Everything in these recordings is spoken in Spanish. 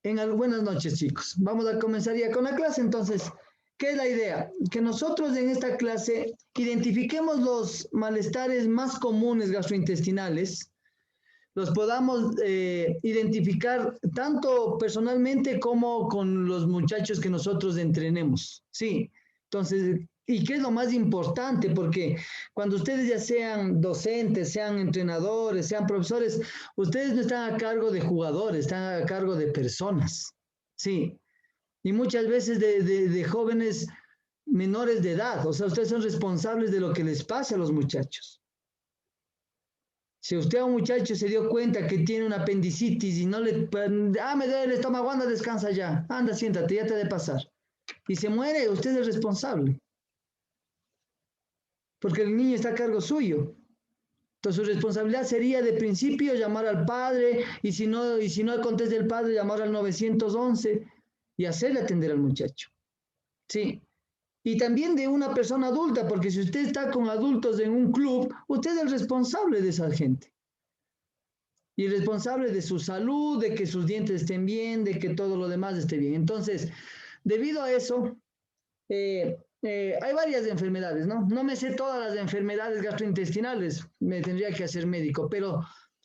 Buenas noches, chicos. Vamos a comenzar ya con la clase. Entonces, ¿qué es la idea? Que nosotros en esta clase identifiquemos los malestares más comunes gastrointestinales, los podamos identificar tanto personalmente como con los muchachos que nosotros entrenemos. Sí, entonces, ¿y qué es lo más importante? Porque cuando ustedes ya sean docentes, sean entrenadores, sean profesores, ustedes no están a cargo de jugadores, están a cargo de personas. Sí, y muchas veces de jóvenes menores de edad, o sea, ustedes son responsables de lo que les pasa a los muchachos. Si usted a un muchacho se dio cuenta que tiene una apendicitis y no le, me duele el estómago, anda, descansa ya, anda, siéntate, ya te de pasar. Y se muere, usted es responsable, porque el niño está a cargo suyo. Entonces su responsabilidad sería de principio llamar al padre y si no contesta el padre, llamar al 911 y hacerle atender al muchacho. Sí. Y también de una persona adulta, porque si usted está con adultos en un club, usted es el responsable de esa gente. Y responsable de su salud, de que sus dientes estén bien, de que todo lo demás esté bien. Entonces, debido a eso, hay varias enfermedades, ¿no? No me sé todas las enfermedades gastrointestinales, me tendría que hacer médico, pero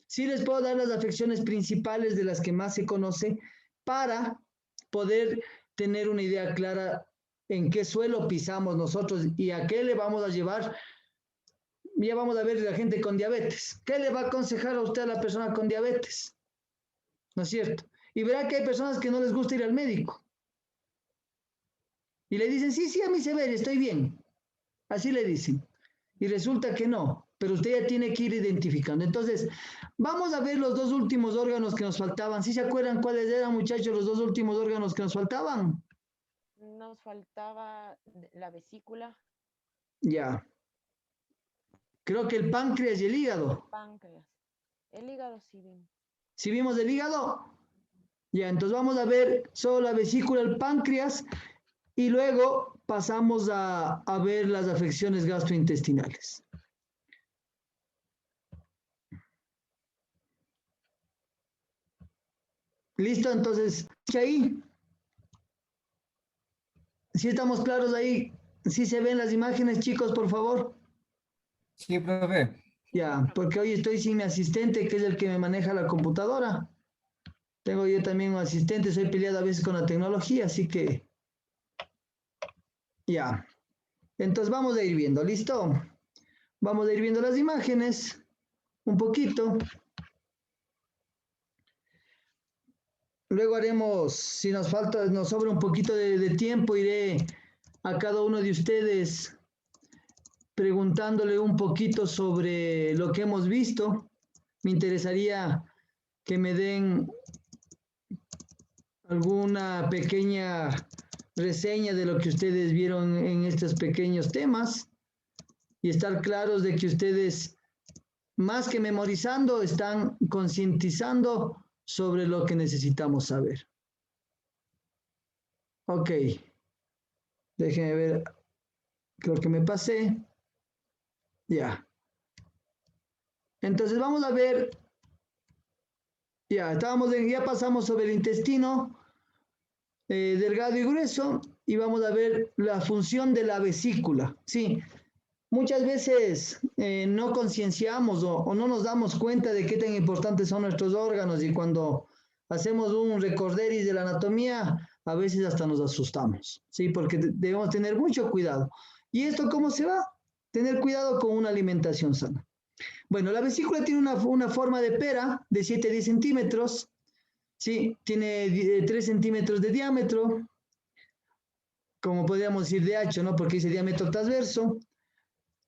sí les puedo dar las afecciones principales de las que más se conoce para poder tener una idea clara en qué suelo pisamos nosotros y a qué le vamos a llevar. Ya vamos a ver la gente con diabetes. ¿Qué le va a aconsejar a usted a la persona con diabetes? ¿No es cierto? Y verá que hay personas que no les gusta ir al médico. Y le dicen, sí, sí, a mí se ve, estoy bien. Así le dicen. Y resulta que no, pero usted ya tiene que ir identificando. Entonces, vamos a ver los dos últimos órganos que nos faltaban. ¿Sí se acuerdan cuáles eran, muchachos, los dos últimos órganos que nos faltaban? Nos faltaba la vesícula. Ya. Creo que el páncreas y el hígado. Páncreas. El hígado sí vimos. ¿Sí vimos el hígado? Ya, entonces vamos a ver solo la vesícula, el páncreas, y luego pasamos a ver las afecciones gastrointestinales. ¿Listo? Entonces, ahí, si estamos claros ahí, si se ven las imágenes, chicos, por favor. Sí, profe. Ya, porque hoy estoy sin mi asistente, que es el que me maneja la computadora. Tengo yo también un asistente, soy peleado a veces con la tecnología, así que ya. Entonces vamos a ir viendo, ¿listo? Vamos a ir viendo las imágenes un poquito. Luego haremos, si nos falta, nos sobra un poquito de tiempo, iré a cada uno de ustedes preguntándole un poquito sobre lo que hemos visto. Me interesaría que me den alguna pequeña reseña de lo que ustedes vieron en estos pequeños temas y estar claros de que ustedes, más que memorizando, están concientizando sobre lo que necesitamos saber. Ok, déjenme ver, creo que me pasé. Ya. Entonces vamos a ver, ya pasamos sobre el intestino delgado y grueso y vamos a ver la función de la vesícula. Sí, muchas veces no concienciamos o no nos damos cuenta de qué tan importantes son nuestros órganos y cuando hacemos un recorderis de la anatomía, a veces hasta nos asustamos, ¿sí? Porque debemos tener mucho cuidado. ¿Y esto cómo se va? Tener cuidado con una alimentación sana. Bueno, la vesícula tiene una forma de pera de 7 a 10 centímetros, ¿sí? Tiene 3 centímetros de diámetro, como podríamos decir de ancho, ¿no? Porque dice diámetro transverso.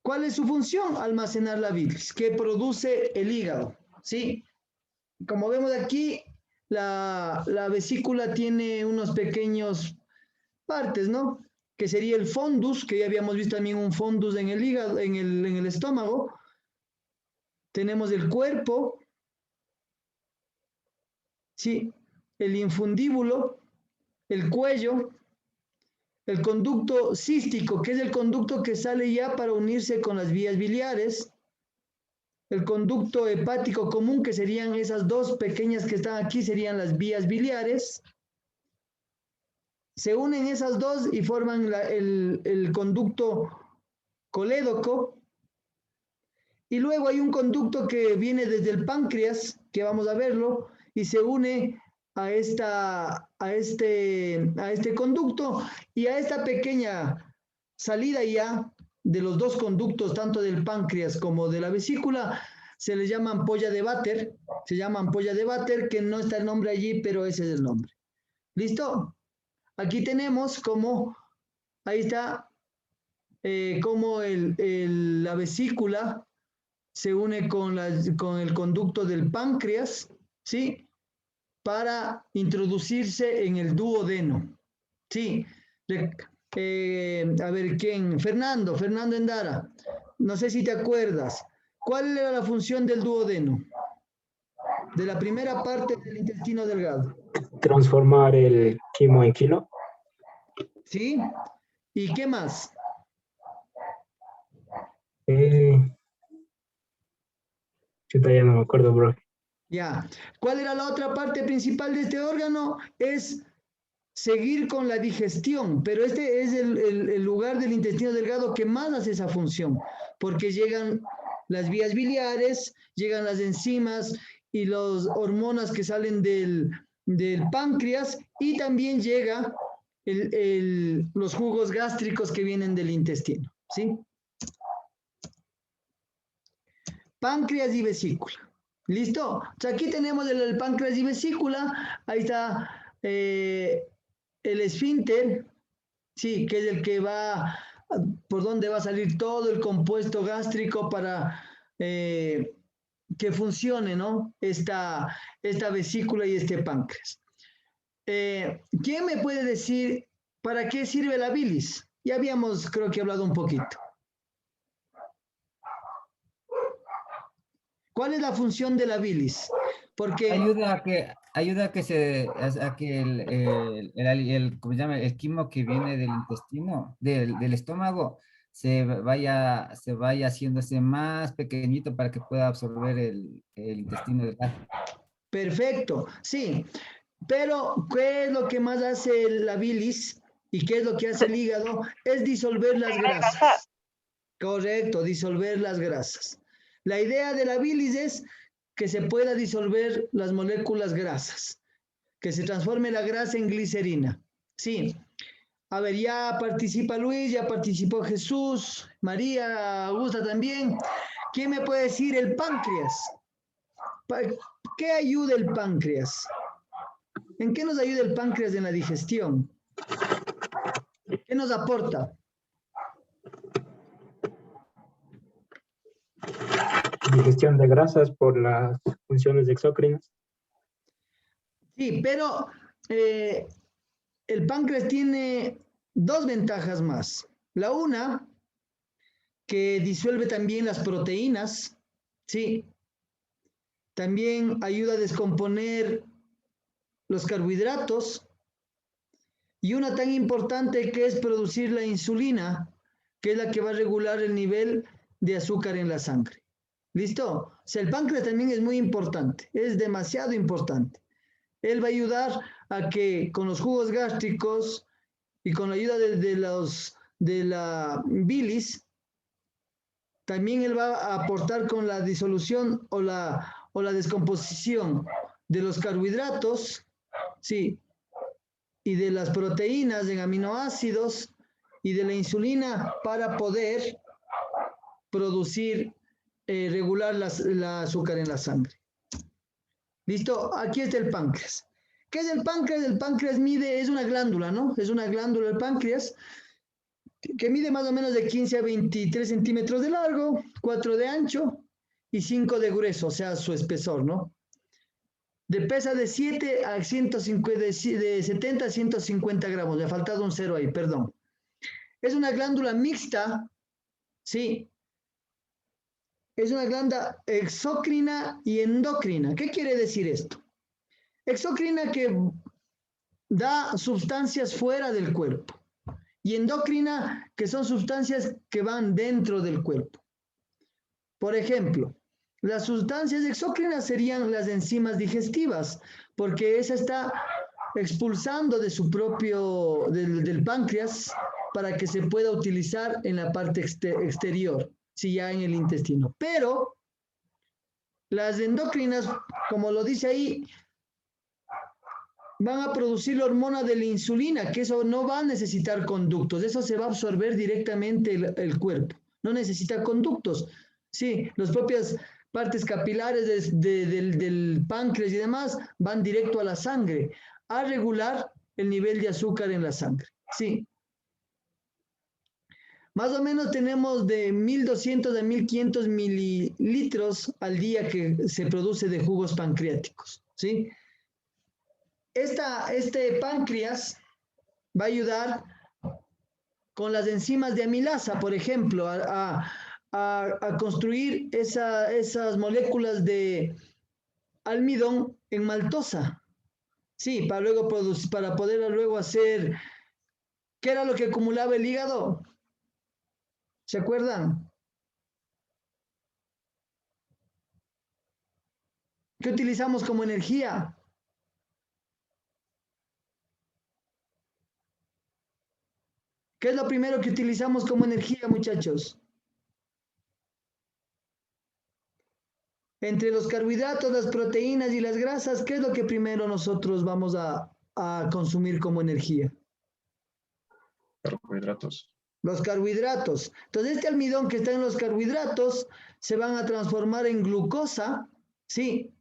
¿Cuál es su función? Almacenar la bilis, que produce el hígado, ¿sí? Como vemos aquí, la vesícula tiene unos pequeños partes, ¿no? Que sería el fondus, que ya habíamos visto también un fondus en el hígado, en el estómago. Tenemos el cuerpo, ¿sí? El infundíbulo, el cuello, el conducto cístico, que es el conducto que sale ya para unirse con las vías biliares, el conducto hepático común, que serían esas dos pequeñas que están aquí, serían las vías biliares, Se unen esas dos y forman el conducto colédoco. Y luego hay un conducto que viene desde el páncreas, que vamos a verlo, y se une a este conducto y a esta pequeña salida ya de los dos conductos, tanto del páncreas como de la vesícula, se les llama ampolla de Vater, que no está el nombre allí, pero ese es el nombre. ¿Listo? Aquí tenemos como, ahí está, como la vesícula se une con el conducto del páncreas, ¿sí? Para introducirse en el duodeno, ¿sí? A ver, ¿quién? Fernando Endara. No sé si te acuerdas. ¿Cuál era la función del duodeno? De la primera parte del intestino delgado. Transformar el quimo en kilo. ¿Sí? ¿Y qué más? Chuta, ya no me acuerdo, bro. Ya. ¿Cuál era la otra parte principal de este órgano? Es seguir con la digestión, pero este es el lugar del intestino delgado que más hace esa función, porque llegan las vías biliares, llegan las enzimas y las hormonas que salen del páncreas, y también llega los jugos gástricos que vienen del intestino, ¿sí? Páncreas y vesícula. ¿Listo? O sea, aquí tenemos el páncreas y vesícula. Ahí está el esfínter, sí, que es el que va, por donde va a salir todo el compuesto gástrico para que funcione, ¿no? Esta vesícula y este páncreas. ¿Quién me puede decir para qué sirve la bilis? Ya habíamos, creo que, hablado un poquito. ¿Cuál es la función de la bilis? Porque ayuda a que ¿cómo se llama? El quimo que viene del intestino, del estómago, se vaya haciéndose más pequeñito para que pueda absorber el intestino delgado. perfecto, sí. Pero, ¿qué es lo que más hace la bilis y qué es lo que hace el hígado? Es disolver las grasas. Correcto, disolver las grasas. La idea de la bilis es que se pueda disolver las moléculas grasas, que se transforme la grasa en glicerina. Sí. A ver, ya participa Luis, ya participó Jesús, María, Augusta también. ¿Quién me puede decir el páncreas? ¿Qué ayuda el páncreas? ¿En qué nos ayuda el páncreas en la digestión? ¿Qué nos aporta? Digestión de grasas por las funciones exócrinas. Sí, pero el páncreas tiene dos ventajas más. La una, que disuelve también las proteínas, sí. También ayuda a descomponer los carbohidratos. Y una tan importante que es producir la insulina, que es la que va a regular el nivel de azúcar en la sangre. ¿Listo? O sea, el páncreas también es muy importante, es demasiado importante. Él va a ayudar a que con los jugos gástricos y con la ayuda de la bilis, también él va a aportar con la disolución o la descomposición de los carbohidratos, sí, y de las proteínas en aminoácidos y de la insulina para poder producir, regular la azúcar en la sangre. ¿Listo? Aquí está el páncreas. ¿Qué es el páncreas? El páncreas es una glándula, ¿no? Es una glándula el páncreas que mide más o menos de 15 a 23 centímetros de largo, 4 de ancho y 5 de grueso, o sea, su espesor, ¿no? Pesa de 7 a 150, de 70 a 150 gramos. Me ha faltado un cero ahí, perdón. Es una glándula mixta, sí. Es una glándula exócrina y endocrina. ¿Qué quiere decir esto? Exócrina, que da sustancias fuera del cuerpo. Y endocrina, que son sustancias que van dentro del cuerpo. Por ejemplo, las sustancias exócrinas serían las enzimas digestivas, porque esa está expulsando de su propio, del páncreas, para que se pueda utilizar en la parte exterior, si ya en el intestino. Pero las endocrinas, como lo dice ahí, van a producir la hormona de la insulina, que eso no va a necesitar conductos, eso se va a absorber directamente el cuerpo, no necesita conductos. Sí, las propias partes capilares del páncreas y demás van directo a la sangre, a regular el nivel de azúcar en la sangre. Sí. Más o menos tenemos de 1.200 a 1.500 mililitros al día que se produce de jugos pancreáticos. ¿Sí? Este páncreas va a ayudar con las enzimas de amilasa, por ejemplo, a construir esas moléculas de almidón en maltosa. Sí, para poder luego hacer, ¿qué era lo que acumulaba el hígado? ¿Se acuerdan? ¿Qué utilizamos como energía? ¿Qué es lo primero que utilizamos como energía, muchachos? Entre los carbohidratos, las proteínas y las grasas, ¿qué es lo que primero nosotros vamos a consumir como energía? Carbohidratos. Los carbohidratos. Entonces, este almidón que está en los carbohidratos se van a transformar en glucosa, sí.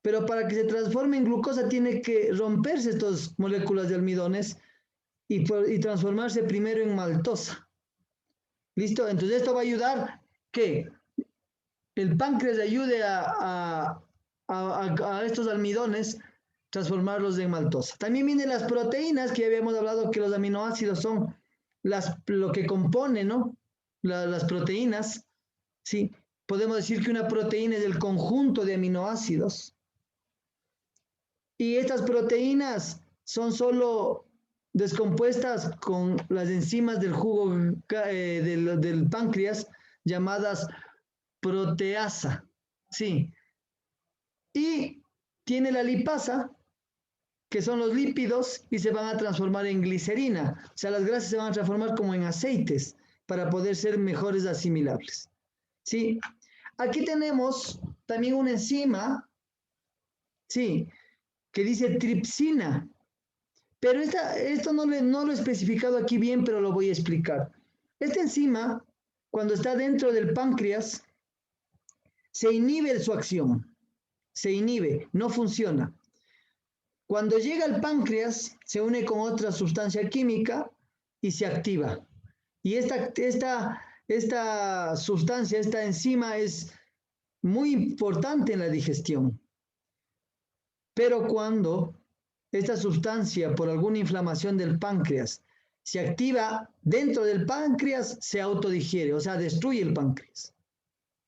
Pero para que se transforme en glucosa tiene que romperse estas moléculas de almidones y transformarse primero en maltosa. ¿Listo? Entonces, esto va a ayudar que el páncreas ayude a estos almidones transformarlos en maltosa. También vienen las proteínas, que ya habíamos hablado que los aminoácidos son lo que compone, ¿no? Las proteínas, ¿sí? Podemos decir que una proteína es el conjunto de aminoácidos. Y estas proteínas son solo descompuestas con las enzimas del jugo del páncreas, llamadas proteasa, ¿sí? Y tiene la lipasa, que son los lípidos, y se van a transformar en glicerina. O sea, las grasas se van a transformar como en aceites para poder ser mejores asimilables. ¿Sí? Aquí tenemos también una enzima, ¿sí?, que dice tripsina. Pero esto no lo he especificado aquí bien, pero lo voy a explicar. Esta enzima, cuando está dentro del páncreas, se inhibe su acción. Se inhibe, no funciona. Cuando llega al páncreas, se une con otra sustancia química y se activa. Y esta sustancia, esta enzima es muy importante en la digestión. Pero cuando esta sustancia, por alguna inflamación del páncreas, se activa dentro del páncreas, se autodigiere, o sea, destruye el páncreas.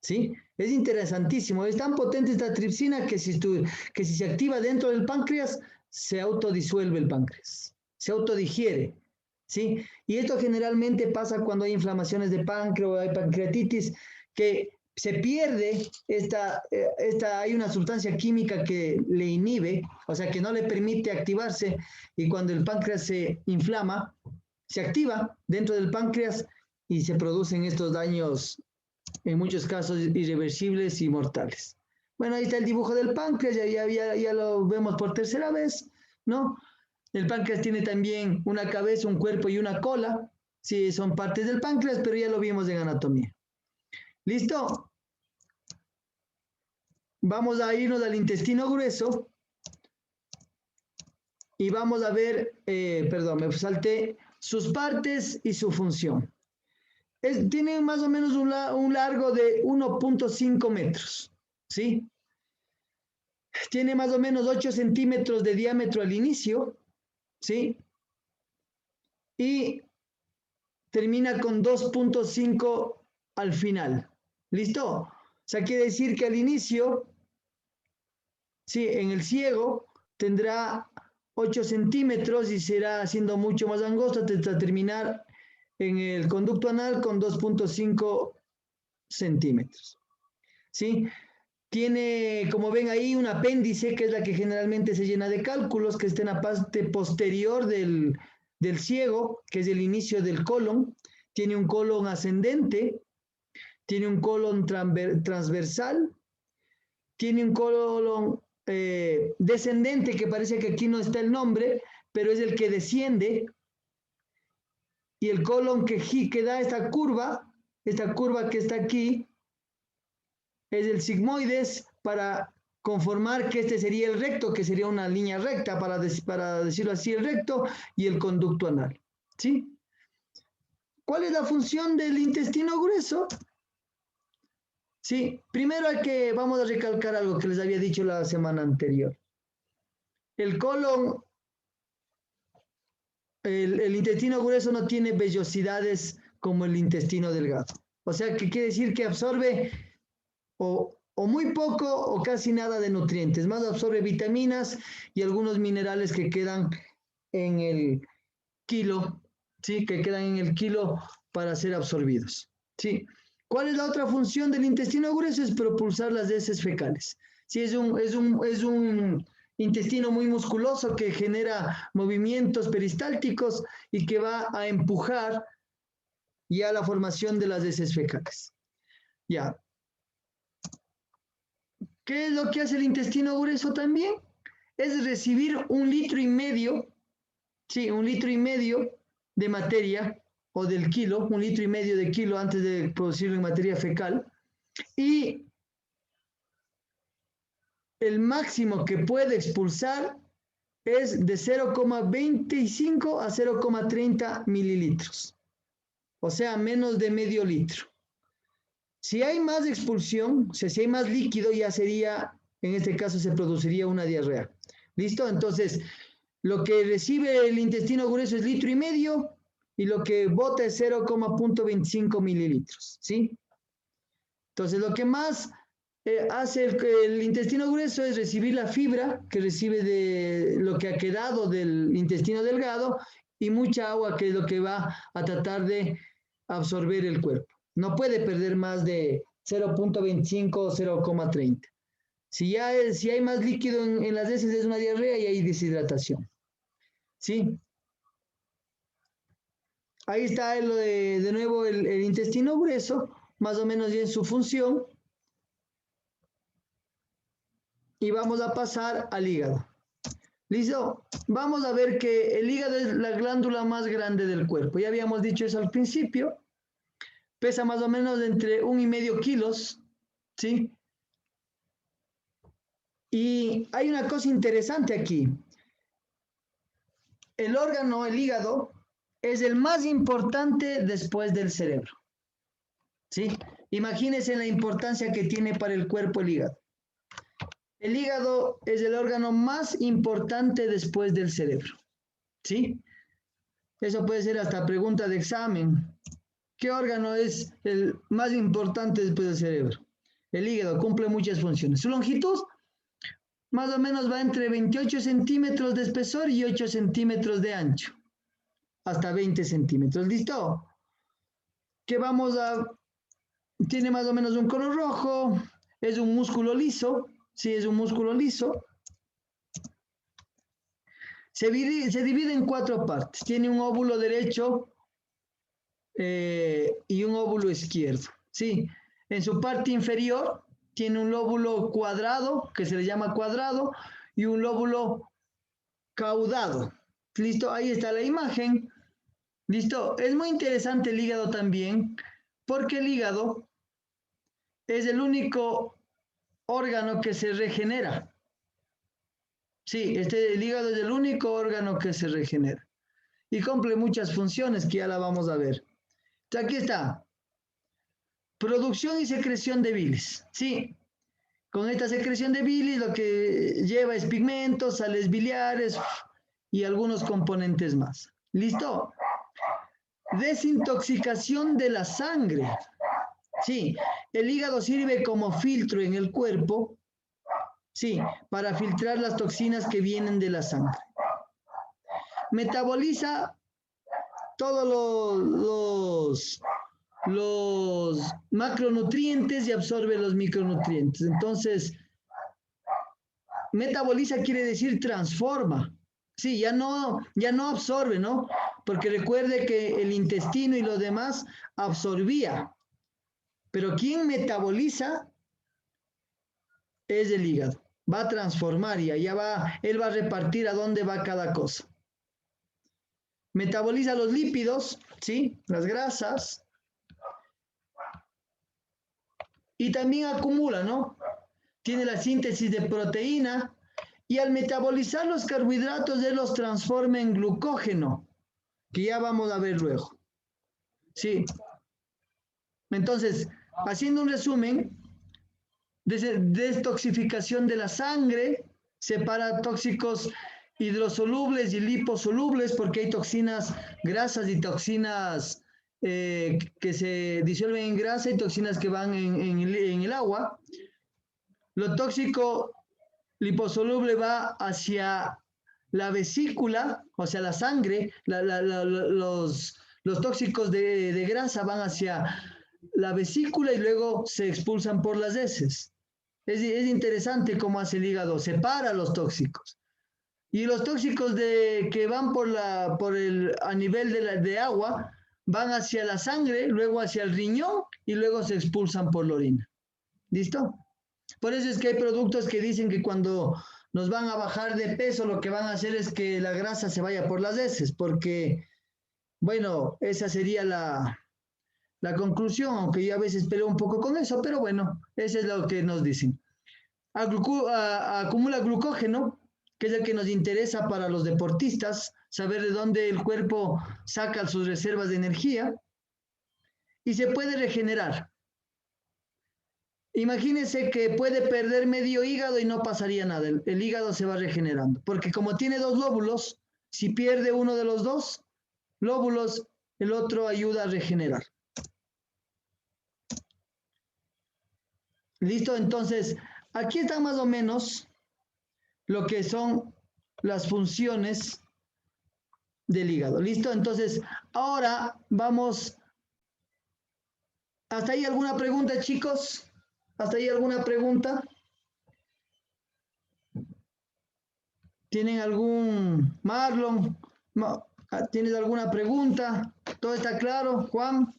¿Sí? Es interesantísimo. Es tan potente esta tripsina que si se activa dentro del páncreas, se autodisuelve el páncreas, se autodigiere. ¿Sí? Y esto generalmente pasa cuando hay inflamaciones de páncreas o hay pancreatitis, que se pierde hay una sustancia química que le inhibe, o sea, que no le permite activarse, y cuando el páncreas se inflama, se activa dentro del páncreas y se producen estos daños, en muchos casos irreversibles y mortales. Bueno, ahí está el dibujo del páncreas, ya lo vemos por tercera vez, ¿no? El páncreas tiene también una cabeza, un cuerpo y una cola. Sí, son partes del páncreas, pero ya lo vimos en anatomía. ¿Listo? Vamos a irnos al intestino grueso y vamos a ver, perdón, me salté, sus partes y su función. Tiene más o menos un largo de 1.5 metros, ¿sí? Tiene más o menos 8 centímetros de diámetro al inicio, ¿sí? Y termina con 2.5 al final. ¿Listo? O sea, quiere decir que al inicio, sí, en el ciego tendrá 8 centímetros y será siendo mucho más angosto hasta terminar en el conducto anal con 2.5 centímetros. ¿Sí? Tiene, como ven ahí, un apéndice, que es la que generalmente se llena de cálculos, que está en la parte posterior del ciego, que es el inicio del colon. Tiene un colon ascendente, tiene un colon transversal, tiene un colon descendente, que parece que aquí no está el nombre, pero es el que desciende, y el colon que da esta curva que está aquí, es el sigmoides, para conformar que este sería el recto, que sería una línea recta, para decirlo así, el recto, y el conducto anal, ¿sí? ¿Cuál es la función del intestino grueso? Sí, primero vamos a recalcar algo que les había dicho la semana anterior. El colon, el intestino grueso no tiene vellosidades como el intestino delgado. O sea, que quiere decir que absorbe o muy poco o casi nada de nutrientes. Más absorbe vitaminas y algunos minerales que quedan en el kilo, ¿sí? Que quedan en el kilo para ser absorbidos, ¿sí? ¿Cuál es la otra función del intestino grueso? Es propulsar las heces fecales. Sí, es un intestino muy musculoso que genera movimientos peristálticos y que va a empujar ya la formación de las heces fecales. Ya. ¿Qué es lo que hace el intestino grueso también? Es recibir 1,5 litros, sí, 1,5 litros de materia, o del kilo, 1,5 litros de kilo antes de producirlo en materia fecal, y el máximo que puede expulsar es de 0,25 a 0,30 mililitros, o sea, menos de medio litro. Si hay más expulsión, o sea, si hay más líquido, ya sería, en este caso se produciría una diarrea. ¿Listo? Entonces, lo que recibe el intestino grueso es 1,5 litros y lo que bota es 0,25 mililitros, ¿sí? Entonces, lo que más hace el intestino grueso es recibir la fibra que recibe de lo que ha quedado del intestino delgado y mucha agua, que es lo que va a tratar de absorber el cuerpo. No puede perder más de 0,25 o 0,30. Si hay más líquido en las heces, es una diarrea y hay deshidratación. ¿Sí? Ahí está de nuevo el intestino grueso, más o menos bien su función. Y vamos a pasar al hígado. ¿Listo? Vamos a ver que el hígado es la glándula más grande del cuerpo. Ya habíamos dicho eso al principio. Pesa más o menos entre 1,5 kilos, ¿sí? Y hay una cosa interesante aquí. El órgano, el hígado, es el más importante después del cerebro, ¿sí? Imagínense la importancia que tiene para el cuerpo el hígado. El hígado es el órgano más importante después del cerebro, ¿sí? Eso puede ser hasta pregunta de examen. ¿Qué órgano es el más importante después del cerebro? El hígado cumple muchas funciones. Su longitud más o menos va entre 28 centímetros de espesor y 8 centímetros de ancho, hasta 20 centímetros. ¿Listo? Tiene más o menos un color rojo, es un músculo liso, sí, es un músculo liso. Se divide en 4 partes. Tiene un óvulo derecho y un óvulo izquierdo, sí. En su parte inferior tiene un lóbulo cuadrado, que se le llama cuadrado, y un lóbulo caudado. ¿Listo? Ahí está la imagen. ¿Listo? Es muy interesante el hígado también, porque el hígado es el único órgano que se regenera. Sí, el hígado es el único órgano que se regenera. Y cumple muchas funciones que ya la vamos a ver. Entonces, aquí está. Producción y secreción de bilis. Sí, con esta secreción de bilis lo que lleva es pigmentos, sales biliares y algunos componentes más. ¿Listo? Desintoxicación de la sangre. Sí, el hígado sirve como filtro en el cuerpo, sí, para filtrar las toxinas que vienen de la sangre. Metaboliza todos los macronutrientes y absorbe los micronutrientes. Entonces, metaboliza quiere decir transforma. Sí, ya no absorbe, ¿no? Porque recuerde que el intestino y lo demás absorbía. Pero quien metaboliza es el hígado. Va a transformar y allá él va a repartir a dónde va cada cosa. Metaboliza los lípidos, ¿sí? Las grasas. Y también acumula, ¿no? Tiene la síntesis de proteína y al metabolizar los carbohidratos él los transforma en glucógeno, que ya vamos a ver luego. Sí. Entonces, haciendo un resumen, detoxificación de la sangre, separa tóxicos hidrosolubles y liposolubles porque hay toxinas grasas y toxinas que se disuelven en grasa y toxinas que van en el agua. Lo tóxico liposoluble va hacia la vesícula, o sea, la sangre, los tóxicos de grasa van hacia la vesícula y luego se expulsan por las heces. Es interesante cómo hace el hígado, separa los tóxicos. Y los tóxicos que van a nivel de agua van hacia la sangre, luego hacia el riñón y luego se expulsan por la orina. ¿Listo? Por eso es que hay productos que dicen que cuando nos van a bajar de peso, lo que van a hacer es que la grasa se vaya por las heces, porque, bueno, esa sería la conclusión, aunque yo a veces peleo un poco con eso, pero bueno, eso es lo que nos dicen. Acumula glucógeno, que es el que nos interesa para los deportistas, saber de dónde el cuerpo saca sus reservas de energía, y se puede regenerar. Imagínense que puede perder medio hígado y no pasaría nada, el hígado se va regenerando, porque como tiene dos lóbulos, si pierde uno de los dos lóbulos, el otro ayuda a regenerar. ¿Listo? Entonces, aquí está más o menos lo que son las funciones del hígado. ¿Listo? Entonces, ahora vamos. ¿Hasta ahí alguna pregunta, chicos? ¿Hasta ahí alguna pregunta? ¿Tienen algún... Marlon? ¿Tienes alguna pregunta? ¿Todo está claro, Juan?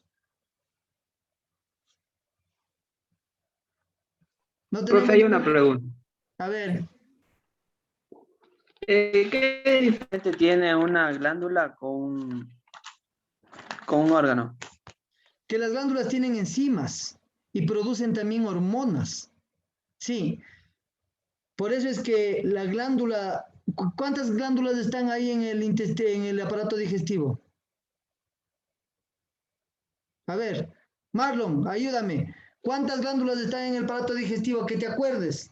No Profe, hay una pregunta. A ver. ¿Qué diferente tiene una glándula con un órgano? Que las glándulas tienen enzimas y producen también hormonas. Sí. Por eso es que la glándula... ¿Cuántas glándulas están ahí en el aparato digestivo? A ver, Marlon, ayúdame. ¿Cuántas glándulas están en el aparato digestivo? Que te acuerdes.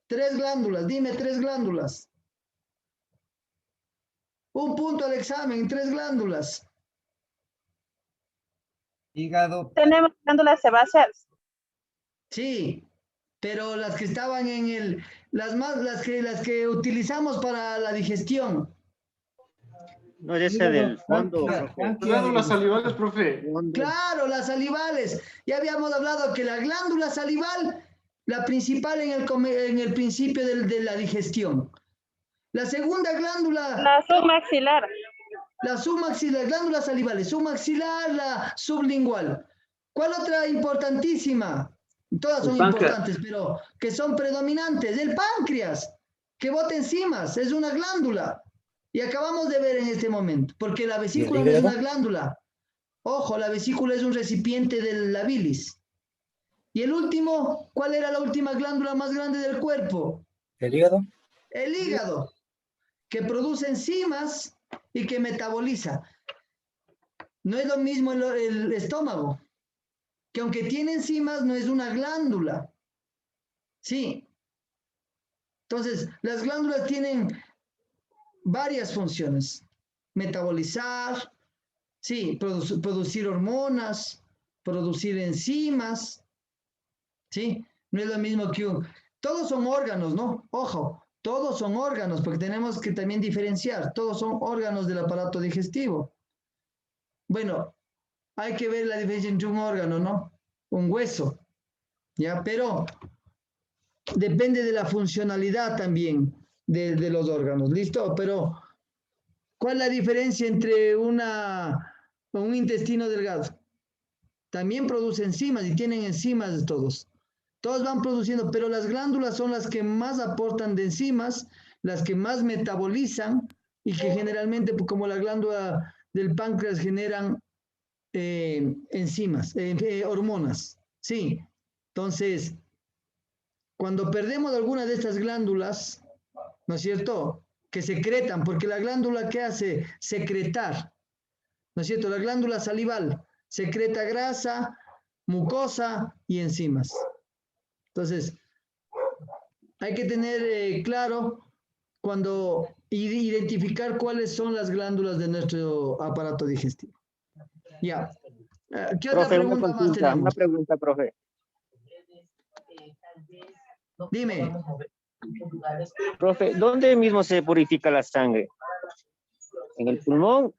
3 glándulas, dime 3 glándulas. Un punto al examen, 3 glándulas. Hígado. Tenemos glándulas sebáceas. Sí, pero las que estaban las que utilizamos para la digestión. No es ese del fondo, profe. Glándulas salivales, profe. Claro, las salivales. Ya habíamos hablado que la glándula salival, la principal en el principio de la digestión. La segunda glándula... La submaxilar. La submaxilar, glándulas salivales, submaxilar, la sublingual. ¿Cuál otra importantísima? Todas son importantes, pero que son predominantes. El páncreas, que bota enzimas, es una glándula. Y acabamos de ver en este momento, porque la vesícula no es una glándula. Ojo, la vesícula es un recipiente de la bilis. Y el último, ¿cuál era la última glándula más grande del cuerpo? ¿El hígado? El hígado, que produce enzimas y que metaboliza. No es lo mismo el estómago, que aunque tiene enzimas, no es una glándula. Sí. Entonces, las glándulas tienen varias funciones. Metabolizar, sí, producir hormonas, producir enzimas, sí. No es lo mismo que todos son órganos, ¿no? Ojo, todos son órganos, porque tenemos que también diferenciar. Todos son órganos del aparato digestivo. Bueno, hay que ver la diferencia entre un órgano, ¿no? Un hueso, ¿ya? Pero depende de la funcionalidad también de los órganos, ¿listo? Pero, ¿cuál es la diferencia entre un intestino delgado? También produce enzimas y tienen enzimas todos. Todos van produciendo, pero las glándulas son las que más aportan de enzimas, las que más metabolizan y que generalmente, como la glándula del páncreas, generan enzimas, hormonas. Sí. Entonces, cuando perdemos alguna de estas glándulas, ¿no es cierto? Que secretan, porque la glándula, ¿qué hace? Secretar, ¿no es cierto? La glándula salival secreta grasa, mucosa y enzimas. Entonces, hay que tener claro cuando identificar cuáles son las glándulas de nuestro aparato digestivo. Ya. ¿Qué otra Profe, pregunta más tenemos? una pregunta, profe. Dime. Profe, ¿dónde mismo se purifica la sangre? ¿En el pulmón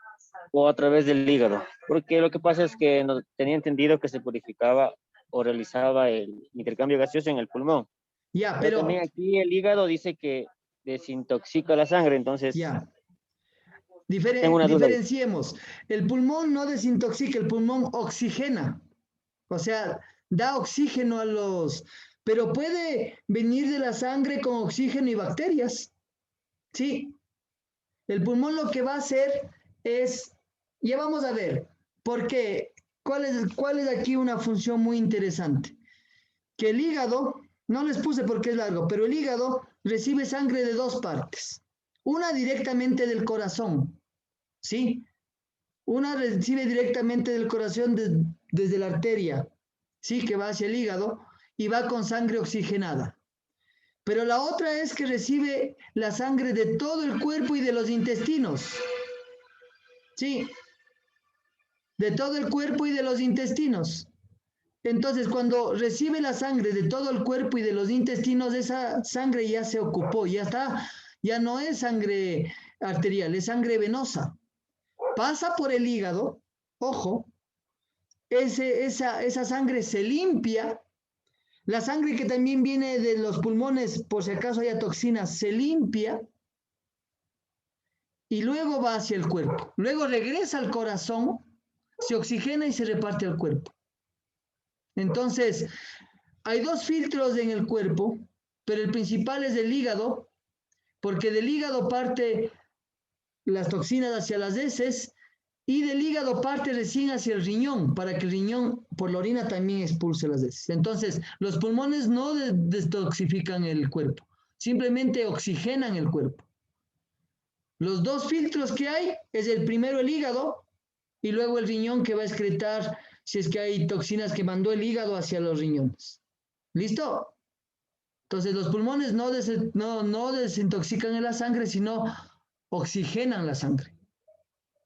o a través del hígado? Porque lo que pasa es que no, tenía entendido que se purificaba o realizaba el intercambio gaseoso en el pulmón. Ya, Pero pero... también aquí el hígado dice que desintoxica la sangre, entonces Ya. tengo una duda ahí. Diferenciemos. El pulmón no desintoxica, el pulmón oxigena. O sea, da oxígeno a los... Pero puede venir de la sangre con oxígeno y bacterias. Sí. El pulmón lo que va a hacer es... Ya vamos a ver. ¿Por qué? ¿Cuál es aquí una función muy interesante? Que el hígado, no les puse porque es largo, pero el hígado recibe sangre de dos partes. Una directamente del corazón, ¿sí? Una recibe directamente del corazón desde la arteria, ¿sí? Que va hacia el hígado y va con sangre oxigenada. Pero la otra es que recibe la sangre de todo el cuerpo y de los intestinos, ¿sí? De todo el cuerpo y de los intestinos. Entonces, cuando recibe la sangre de todo el cuerpo y de los intestinos, esa sangre ya se ocupó, ya está, ya no es sangre arterial, es sangre venosa. Pasa por el hígado, ojo, esa sangre se limpia, la sangre que también viene de los pulmones, por si acaso haya toxinas, se limpia y luego va hacia el cuerpo. Luego regresa al corazón, se oxigena y se reparte al cuerpo. Entonces, hay dos filtros en el cuerpo, pero el principal es del hígado, porque del hígado parte las toxinas hacia las heces y del hígado parte recién hacia el riñón, para que el riñón por la orina también expulse las heces. Entonces, los pulmones no detoxifican el cuerpo, simplemente oxigenan el cuerpo. Los dos filtros que hay es el primero el hígado y luego el riñón que va a excretar si es que hay toxinas que mandó el hígado hacia los riñones. ¿Listo? Entonces los pulmones no desintoxican en la sangre, sino oxigenan la sangre.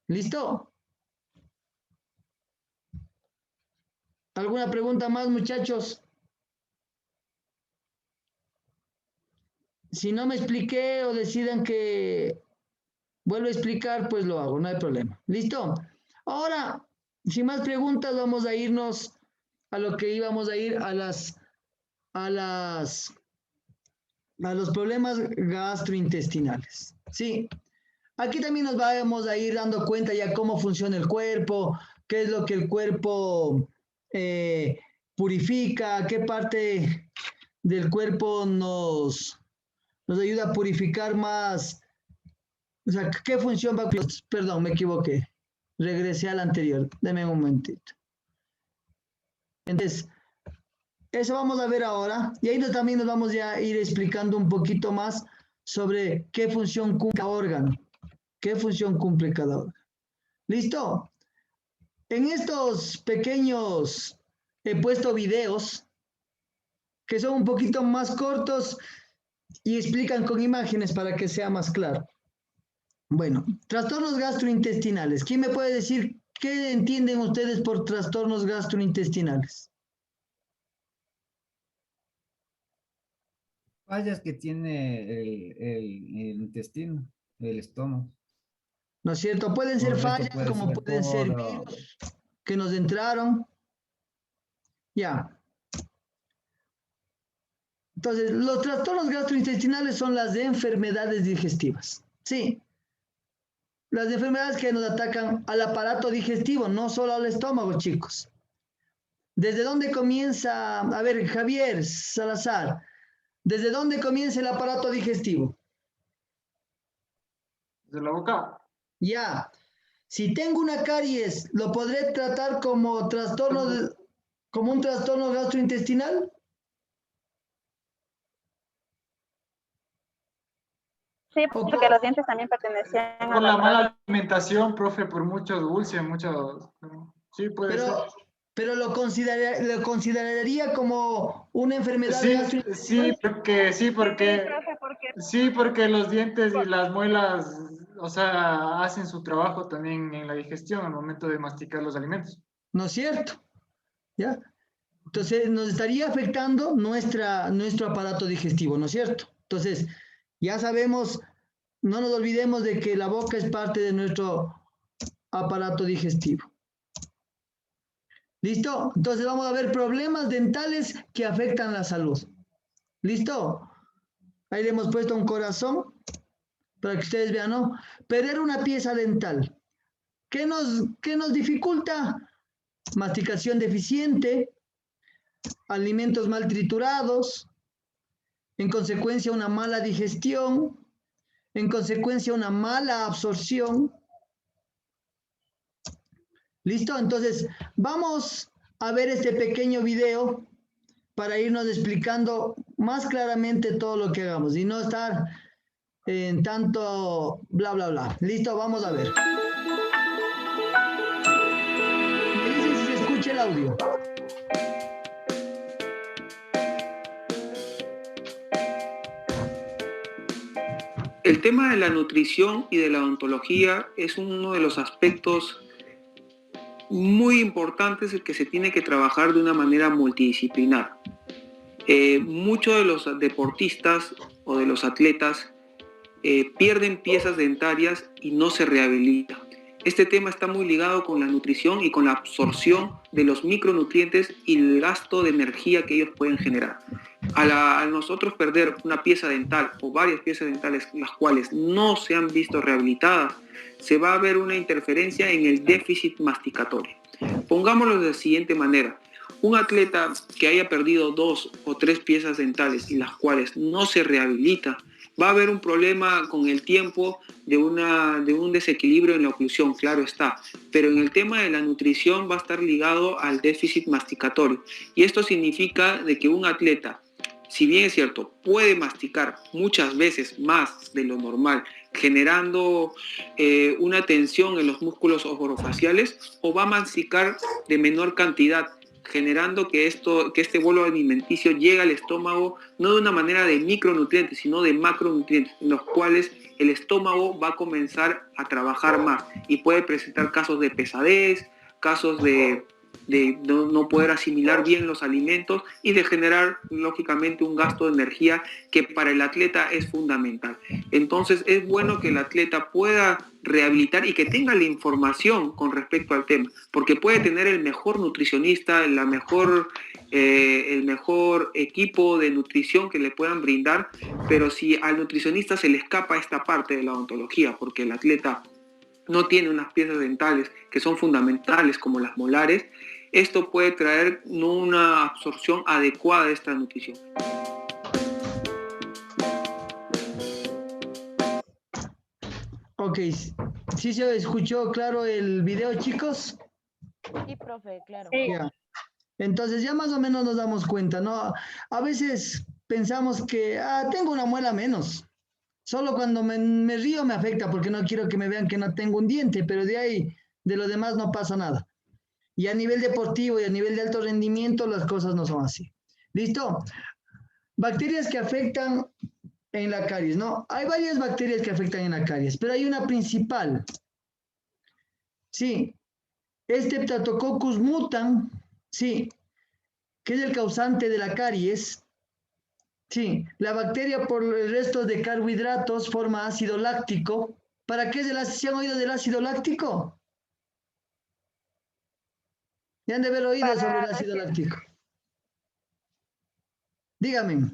¿Listo? ¿Alguna pregunta más, muchachos? Si no me expliqué o deciden que vuelvo a explicar, pues lo hago, no hay problema. ¿Listo? Ahora, sin más preguntas, vamos a irnos a lo que íbamos a ir a los problemas gastrointestinales. Sí. Aquí también nos vamos a ir dando cuenta ya cómo funciona el cuerpo, qué es lo que el cuerpo purifica, qué parte del cuerpo nos ayuda a purificar más. O sea, ¿qué función va a... Perdón, me equivoqué. Regresé al anterior. Deme un momentito. Entonces, eso vamos a ver ahora. Y ahí también nos vamos a ir explicando un poquito más sobre qué función cumple cada órgano. ¿Qué función cumple cada órgano? ¿Listo? En estos pequeños he puesto videos que son un poquito más cortos y explican con imágenes para que sea más claro. Bueno, trastornos gastrointestinales. ¿Quién me puede decir qué entienden ustedes por trastornos gastrointestinales? Fallas que tiene el intestino, el estómago. ¿No es cierto? Pueden ser Por esto fallas, puede como ser pueden ser por, virus que nos entraron. Ya. Entonces, los trastornos gastrointestinales son las enfermedades digestivas. Sí. Las enfermedades que nos atacan al aparato digestivo, no solo al estómago, chicos. ¿Desde dónde comienza? A ver, Javier Salazar, ¿desde dónde comienza el aparato digestivo? De la boca. Ya. Si tengo una caries, ¿lo podré tratar como trastorno, como un trastorno gastrointestinal? Sí, porque los dientes también pertenecían a Por la la mala alimentación, profe, por mucho dulce, mucho... Sí, puede ser. Pero lo consideraría como una enfermedad Sí, gastrointestinal. Sí, profe, porque sí, porque los dientes y las muelas, o sea, hacen su trabajo también en la digestión al momento de masticar los alimentos. ¿No es cierto? ¿Ya? Entonces nos estaría afectando nuestro aparato digestivo, ¿no es cierto? Entonces, ya sabemos, no nos olvidemos de que la boca es parte de nuestro aparato digestivo. ¿Listo? Entonces vamos a ver problemas dentales que afectan la salud. ¿Listo? Ahí le hemos puesto un corazón para que ustedes vean, ¿no? Perder una pieza dental. ¿Qué nos dificulta? Masticación deficiente, alimentos mal triturados, en consecuencia una mala digestión, en consecuencia una mala absorción. ¿Listo? Entonces, vamos a ver este pequeño video para irnos explicando más claramente todo lo que hagamos y no estar en tanto bla, bla, bla. ¿Listo? Vamos a ver. Me dicen si se escucha el audio. El tema de la nutrición y de la odontología es uno de los aspectos muy importantes que se tiene que trabajar de una manera multidisciplinar. Muchos de los deportistas o de los atletas pierden piezas dentarias y no se rehabilitan. Este tema está muy ligado con la nutrición y con la absorción de los micronutrientes y el gasto de energía que ellos pueden generar. Al nosotros perder una pieza dental o varias piezas dentales las cuales no se han visto rehabilitadas, se va a ver una interferencia en el déficit masticatorio. Pongámoslo de la siguiente manera. Un atleta que haya perdido 2 o 3 piezas dentales y las cuales no se rehabilita, va a haber un problema con el tiempo de un desequilibrio en la oclusión, claro está. Pero en el tema de la nutrición va a estar ligado al déficit masticatorio. Y esto significa de que un atleta, si bien es cierto, puede masticar muchas veces más de lo normal, generando una tensión en los músculos orofaciales, o va a masticar de menor cantidad, generando que este bolo alimenticio llegue al estómago no de una manera de micronutrientes, sino de macronutrientes, en los cuales el estómago va a comenzar a trabajar más y puede presentar casos de pesadez, casos de no poder asimilar bien los alimentos y de generar lógicamente un gasto de energía que para el atleta es fundamental. Entonces es bueno que el atleta pueda rehabilitar y que tenga la información con respecto al tema, porque puede tener el mejor nutricionista, el mejor equipo de nutrición que le puedan brindar, pero si al nutricionista se le escapa esta parte de la odontología, porque el atleta no tiene unas piezas dentales que son fundamentales como las molares, esto puede traer no una absorción adecuada de esta nutrición. Ok, ¿sí se escuchó claro el video, chicos? Sí, profe, claro. Sí. Ya. Entonces ya más o menos nos damos cuenta, ¿no? A veces pensamos que, tengo una muela menos. Solo cuando me río me afecta porque no quiero que me vean que no tengo un diente, pero de ahí, de lo demás no pasa nada. Y a nivel deportivo y a nivel de alto rendimiento las cosas no son así. ¿Listo? Bacterias que afectan en la caries, ¿no? Hay varias bacterias que afectan en la caries, pero hay una principal. Sí, Streptococcus mutant, sí, que es el causante de la caries. Sí, la bacteria por el resto de carbohidratos forma ácido láctico. ¿Para qué es ¿Se han oído del ácido láctico? Ya han de haber oído sobre el ácido láctico. Dígame.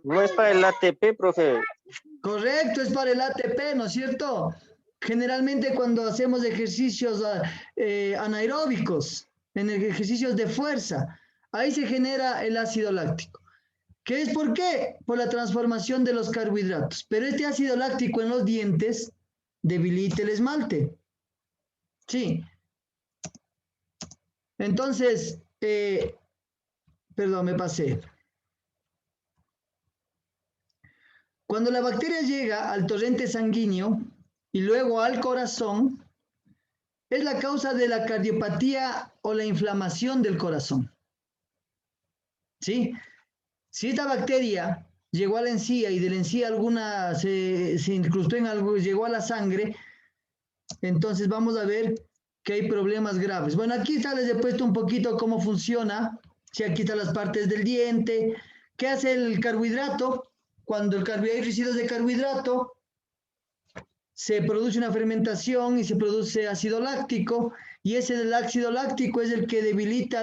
No es para el ATP, profe. Correcto, es para el ATP, ¿no es cierto? Generalmente cuando hacemos ejercicios anaeróbicos, en ejercicios de fuerza, ahí se genera el ácido láctico. ¿Qué es por qué? Por la transformación de los carbohidratos. Pero este ácido láctico en los dientes debilita el esmalte. Sí. Entonces, perdón, me pasé. Cuando la bacteria llega al torrente sanguíneo y luego al corazón, es la causa de la cardiopatía o la inflamación del corazón. ¿Sí? Si esta bacteria llegó a la encía y de la encía alguna se incrustó en algo, llegó a la sangre, entonces vamos a ver que hay problemas graves. Bueno, aquí les he puesto un poquito cómo funciona. Si aquí están las partes del diente. ¿Qué hace el carbohidrato? Cuando hay residuos de carbohidrato, se produce una fermentación y se produce ácido láctico, y ese del ácido láctico es el que debilita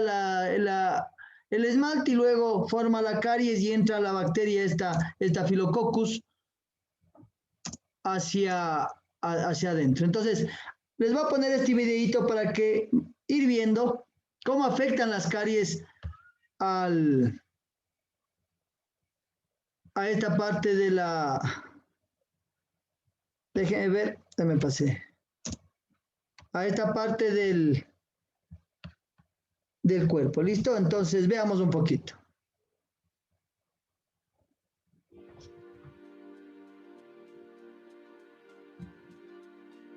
el esmalte y luego forma la caries y entra la bacteria, esta Staphylococcus, hacia adentro. Entonces, les voy a poner este videito para que ir viendo cómo afectan las caries a esta parte de la... Déjenme ver, ya me pasé. A esta parte del cuerpo, ¿listo? Entonces, veamos un poquito.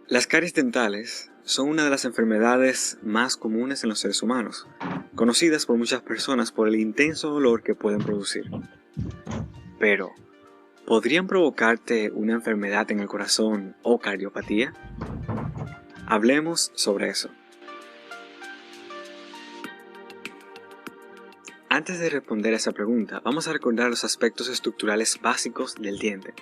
Las caries dentales son una de las enfermedades más comunes en los seres humanos, conocidas por muchas personas por el intenso dolor que pueden producir. Pero, ¿podrían provocarte una enfermedad en el corazón o cardiopatía? Hablemos sobre eso. Antes de responder a esa pregunta, vamos a recordar los aspectos estructurales básicos del diente.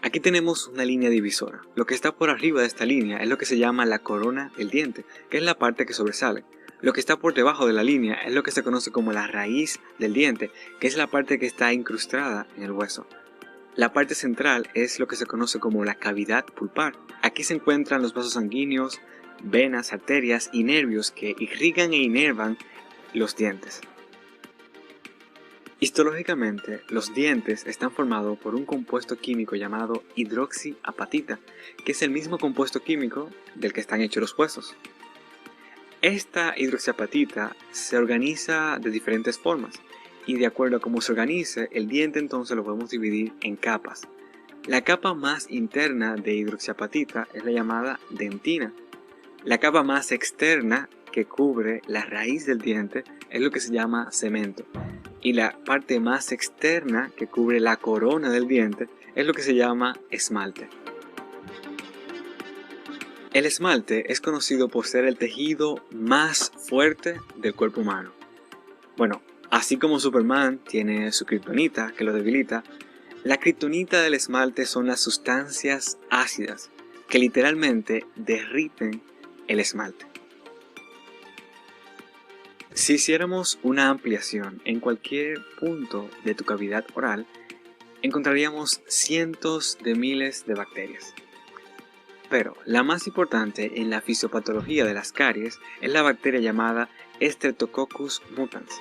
Aquí tenemos una línea divisora. Lo que está por arriba de esta línea es lo que se llama la corona del diente, que es la parte que sobresale. Lo que está por debajo de la línea es lo que se conoce como la raíz del diente, que es la parte que está incrustada en el hueso. La parte central es lo que se conoce como la cavidad pulpar. Aquí se encuentran los vasos sanguíneos, venas, arterias y nervios que irrigan e inervan los dientes. Histológicamente, los dientes están formados por un compuesto químico llamado hidroxiapatita, que es el mismo compuesto químico del que están hechos los huesos. Esta hidroxiapatita se organiza de diferentes formas, y de acuerdo a cómo se organice, el diente entonces lo podemos dividir en capas. La capa más interna de hidroxiapatita es la llamada dentina. La capa más externa que cubre la raíz del diente es lo que se llama cemento. Y la parte más externa que cubre la corona del diente es lo que se llama esmalte. El esmalte es conocido por ser el tejido más fuerte del cuerpo humano. Bueno, así como Superman tiene su kriptonita que lo debilita, la kriptonita del esmalte son las sustancias ácidas que literalmente derriten el esmalte. Si hiciéramos una ampliación en cualquier punto de tu cavidad oral, encontraríamos cientos de miles de bacterias. Pero la más importante en la fisiopatología de las caries es la bacteria llamada Streptococcus mutans.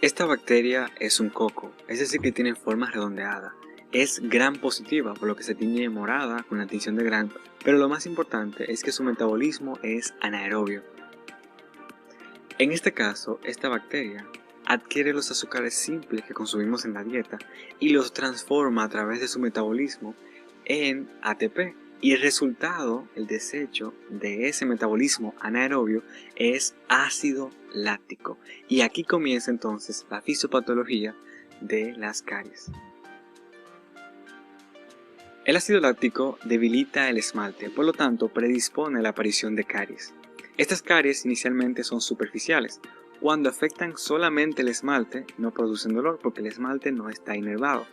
Esta bacteria es un coco, es decir que tiene forma redondeada. Es gram positiva, por lo que se tiñe morada con la tinción de gram, pero lo más importante es que su metabolismo es anaerobio. En este caso, esta bacteria adquiere los azúcares simples que consumimos en la dieta y los transforma a través de su metabolismo en ATP. Y el resultado, el desecho de ese metabolismo anaerobio es ácido láctico. Y aquí comienza entonces la fisiopatología de las caries. El ácido láctico debilita el esmalte, por lo tanto predispone a la aparición de caries. Estas caries inicialmente son superficiales. Cuando afectan solamente el esmalte, no producen dolor porque el esmalte no está inervado.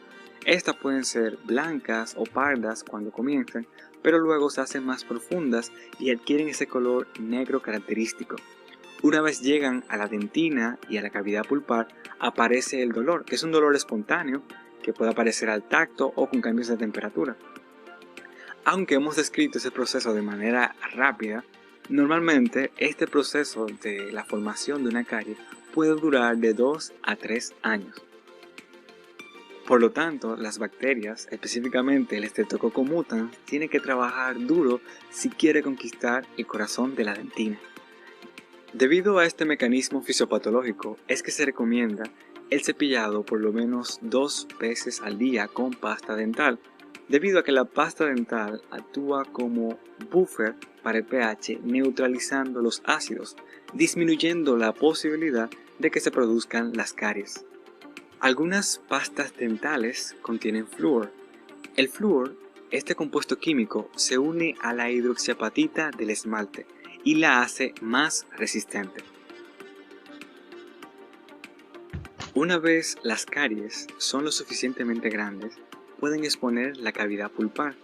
Estas pueden ser blancas o pardas cuando comienzan, pero luego se hacen más profundas y adquieren ese color negro característico. Una vez llegan a la dentina y a la cavidad pulpar, aparece el dolor, que es un dolor espontáneo que puede aparecer al tacto o con cambios de temperatura. Aunque hemos descrito ese proceso de manera rápida, normalmente este proceso de la formación de una carie puede durar de 2 a 3 años. Por lo tanto, las bacterias, específicamente el Streptococcus mutans, tiene que trabajar duro si quiere conquistar el corazón de la dentina. Debido a este mecanismo fisiopatológico, es que se recomienda el cepillado por lo menos 2 veces al día con pasta dental, debido a que la pasta dental actúa como buffer para el pH, neutralizando los ácidos, disminuyendo la posibilidad de que se produzcan las caries. Algunas pastas dentales contienen flúor. El flúor, este compuesto químico, se une a la hidroxiapatita del esmalte y la hace más resistente. Una vez las caries son lo suficientemente grandes, pueden exponer la cavidad pulpar.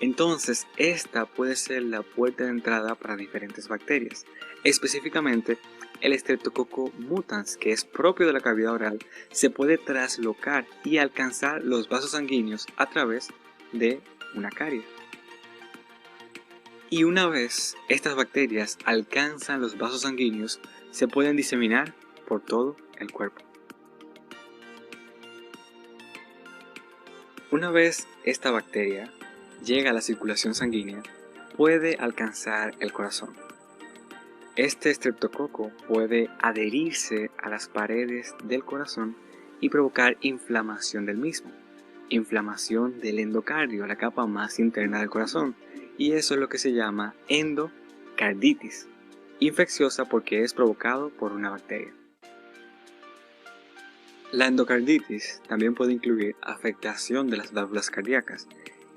Entonces, esta puede ser la puerta de entrada para diferentes bacterias, específicamente el Streptococcus mutans, que es propio de la cavidad oral, se puede traslocar y alcanzar los vasos sanguíneos a través de una carie. Y una vez estas bacterias alcanzan los vasos sanguíneos, se pueden diseminar por todo el cuerpo. Una vez esta bacteria llega a la circulación sanguínea, puede alcanzar el corazón. Este estreptococo puede adherirse a las paredes del corazón y provocar inflamación del mismo, inflamación del endocardio, la capa más interna del corazón, y eso es lo que se llama endocarditis, infecciosa porque es provocado por una bacteria. La endocarditis también puede incluir afectación de las válvulas cardíacas.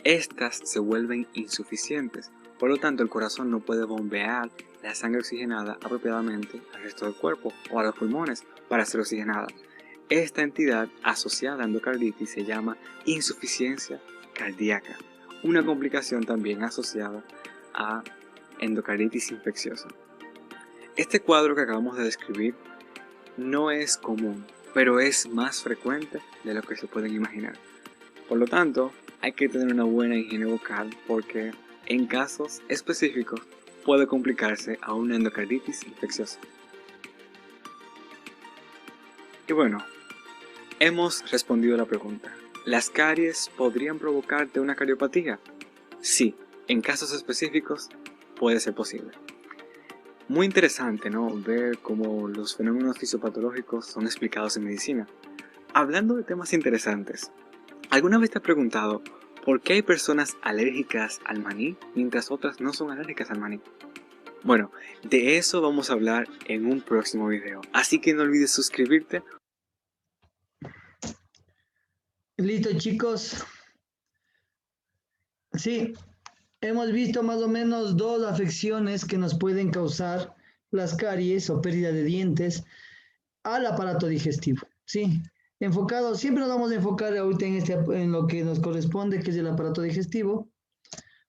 Estas se vuelven insuficientes, por lo tanto el corazón no puede bombear la sangre oxigenada apropiadamente al resto del cuerpo o a los pulmones para ser oxigenada. Esta entidad asociada a endocarditis se llama insuficiencia cardíaca, una complicación también asociada a endocarditis infecciosa. Este cuadro que acabamos de describir no es común, pero es más frecuente de lo que se pueden imaginar. Por lo tanto, hay que tener una buena higiene bucal porque en casos específicos puede complicarse a una endocarditis infecciosa. Y bueno, hemos respondido a la pregunta. ¿Las caries podrían provocarte una cariopatía? Sí, en casos específicos puede ser posible. Muy interesante, ¿no? Ver cómo los fenómenos fisiopatológicos son explicados en medicina. Hablando de temas interesantes, ¿alguna vez te has preguntado por qué hay personas alérgicas al maní mientras otras no son alérgicas al maní? Bueno, de eso vamos a hablar en un próximo video, así que no olvides suscribirte. Listo, chicos. Sí, hemos visto más o menos 2 afecciones que nos pueden causar las caries o pérdida de dientes al aparato digestivo. Sí, enfocado, siempre nos vamos a enfocar ahorita en lo que nos corresponde, que es el aparato digestivo.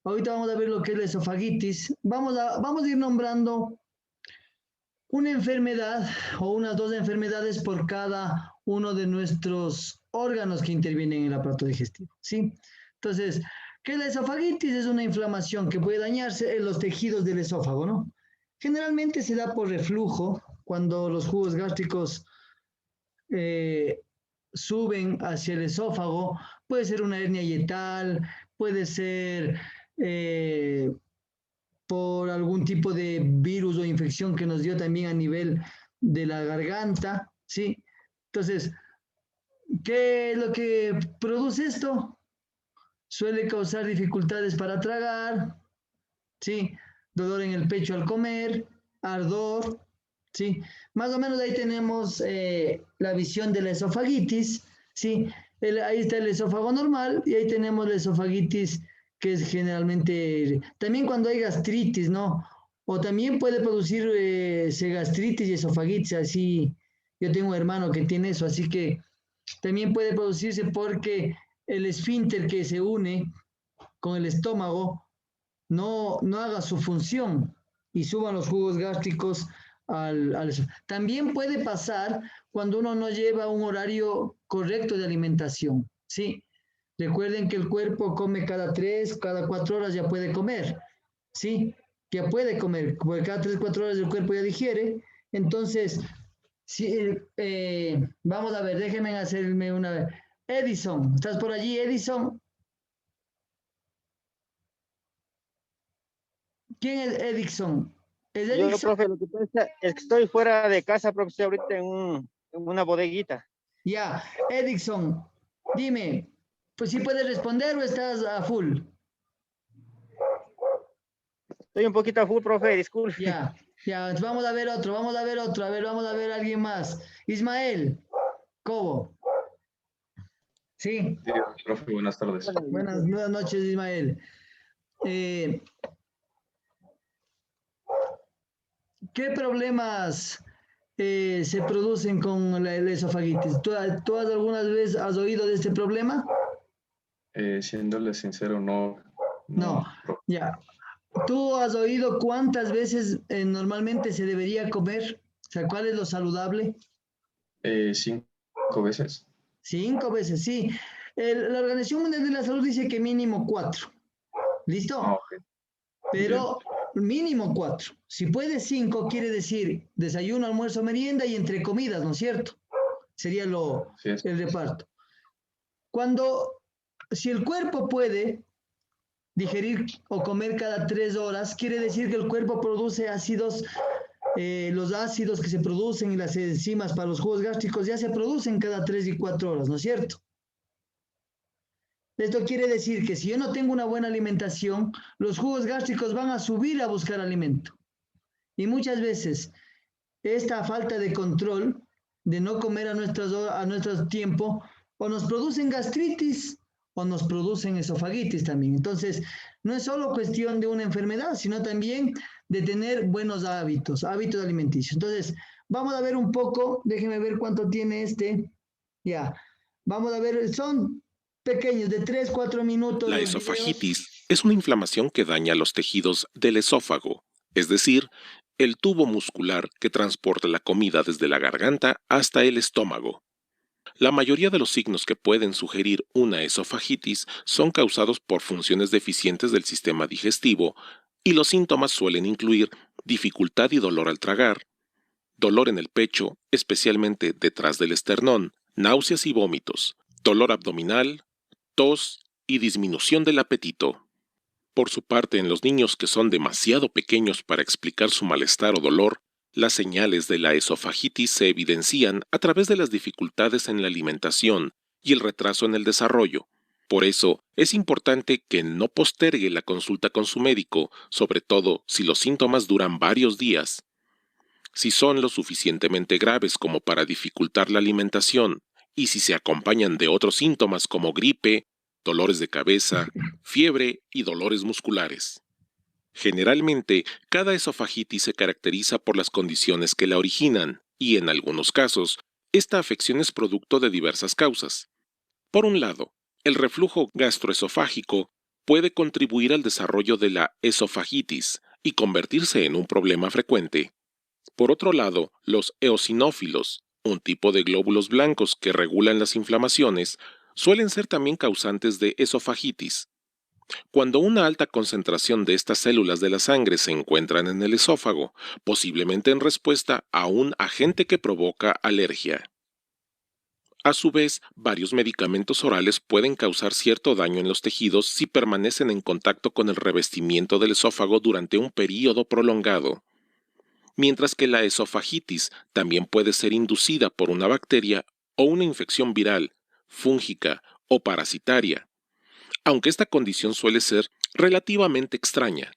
Ahorita vamos a ver lo que es la esofagitis. Vamos a ir nombrando una enfermedad o unas 2 enfermedades por cada uno de nuestros órganos que intervienen en el aparato digestivo, ¿sí? Entonces, ¿qué es la esofagitis? Es una inflamación que puede dañarse en los tejidos del esófago, ¿no? Generalmente se da por reflujo, cuando los jugos gástricos suben hacia el esófago. Puede ser una hernia hiatal, puede ser por algún tipo de virus o infección que nos dio también a nivel de la garganta, ¿sí? Entonces, ¿qué es lo que produce esto? Suele causar dificultades para tragar, ¿sí? Dolor en el pecho al comer, ardor, ¿sí? Más o menos ahí tenemos la visión de la esofagitis, ¿sí? Ahí está el esófago normal y ahí tenemos la esofagitis, que es generalmente, también cuando hay gastritis, ¿no? O también puede producirse gastritis y esofagitis, así, yo tengo un hermano que tiene eso, así que también puede producirse porque el esfínter que se une con el estómago no haga su función y suban los jugos gástricos También puede pasar cuando uno no lleva un horario correcto de alimentación, ¿sí? Recuerden que el cuerpo come cada 3, cada 4 horas ya puede comer, ¿sí? Ya puede comer, porque cada 3, 4 horas el cuerpo ya digiere. Entonces, vamos a ver, déjenme hacerme una vez. Edison, ¿estás por allí, Edison? ¿Quién es Edison? ¿Es Edison? Yo, profe, lo que pasa es que estoy fuera de casa, profe, estoy ahorita en una bodeguita. Ya, Edison, dime, pues si puedes responder o estás a full. Estoy un poquito a full, profe, disculpe. Ya, vamos a ver otro, vamos a ver a alguien más. Ismael, Cobo. Sí. Sí, profe, buenas tardes. Buenas noches, Ismael. ¿Qué problemas se producen con la esofagitis? ¿Tú algunas veces has oído de este problema? Siéndole sincero, no. No, ya. ¿Tú has oído cuántas veces normalmente se debería comer? O sea, ¿cuál es lo saludable? 5 veces. 5 veces, sí. La Organización Mundial de la Salud dice que mínimo 4. ¿Listo? Okay. Pero mínimo 4. Si puede 5, quiere decir desayuno, almuerzo, merienda y entre comidas, ¿no es cierto? Sería el reparto. Si el cuerpo puede digerir o comer cada 3 horas, quiere decir que el cuerpo produce ácidos, los ácidos que se producen y las enzimas para los jugos gástricos ya se producen cada 3 y 4 horas, ¿no es cierto? Esto quiere decir que si yo no tengo una buena alimentación, los jugos gástricos van a subir a buscar alimento. Y muchas veces esta falta de control, de no comer a nuestro tiempo, o nos producen gastritis o nos producen esofagitis también. Entonces, no es solo cuestión de una enfermedad, sino también de tener buenos hábitos alimenticios. Entonces, vamos a ver un poco, déjenme ver cuánto tiene este. Ya, vamos a ver, son pequeños, de 3, 4 minutos. La esofagitis es una inflamación que daña los tejidos del esófago, es decir, el tubo muscular que transporta la comida desde la garganta hasta el estómago. La mayoría de los signos que pueden sugerir una esofagitis son causados por funciones deficientes del sistema digestivo y los síntomas suelen incluir dificultad y dolor al tragar, dolor en el pecho, especialmente detrás del esternón, náuseas y vómitos, dolor abdominal, tos y disminución del apetito. Por su parte, en los niños que son demasiado pequeños para explicar su malestar o dolor, las señales de la esofagitis se evidencian a través de las dificultades en la alimentación y el retraso en el desarrollo. Por eso, es importante que no postergue la consulta con su médico, sobre todo si los síntomas duran varios días. Si son lo suficientemente graves como para dificultar la alimentación, y si se acompañan de otros síntomas como gripe, dolores de cabeza, fiebre y dolores musculares. Generalmente, cada esofagitis se caracteriza por las condiciones que la originan, y en algunos casos, esta afección es producto de diversas causas. Por un lado, el reflujo gastroesofágico puede contribuir al desarrollo de la esofagitis y convertirse en un problema frecuente. Por otro lado, los eosinófilos, un tipo de glóbulos blancos que regulan las inflamaciones, suelen ser también causantes de esofagitis. Cuando una alta concentración de estas células de la sangre se encuentran en el esófago, posiblemente en respuesta a un agente que provoca alergia. A su vez, varios medicamentos orales pueden causar cierto daño en los tejidos si permanecen en contacto con el revestimiento del esófago durante un período prolongado. Mientras que la esofagitis también puede ser inducida por una bacteria o una infección viral, fúngica o parasitaria, aunque esta condición suele ser relativamente extraña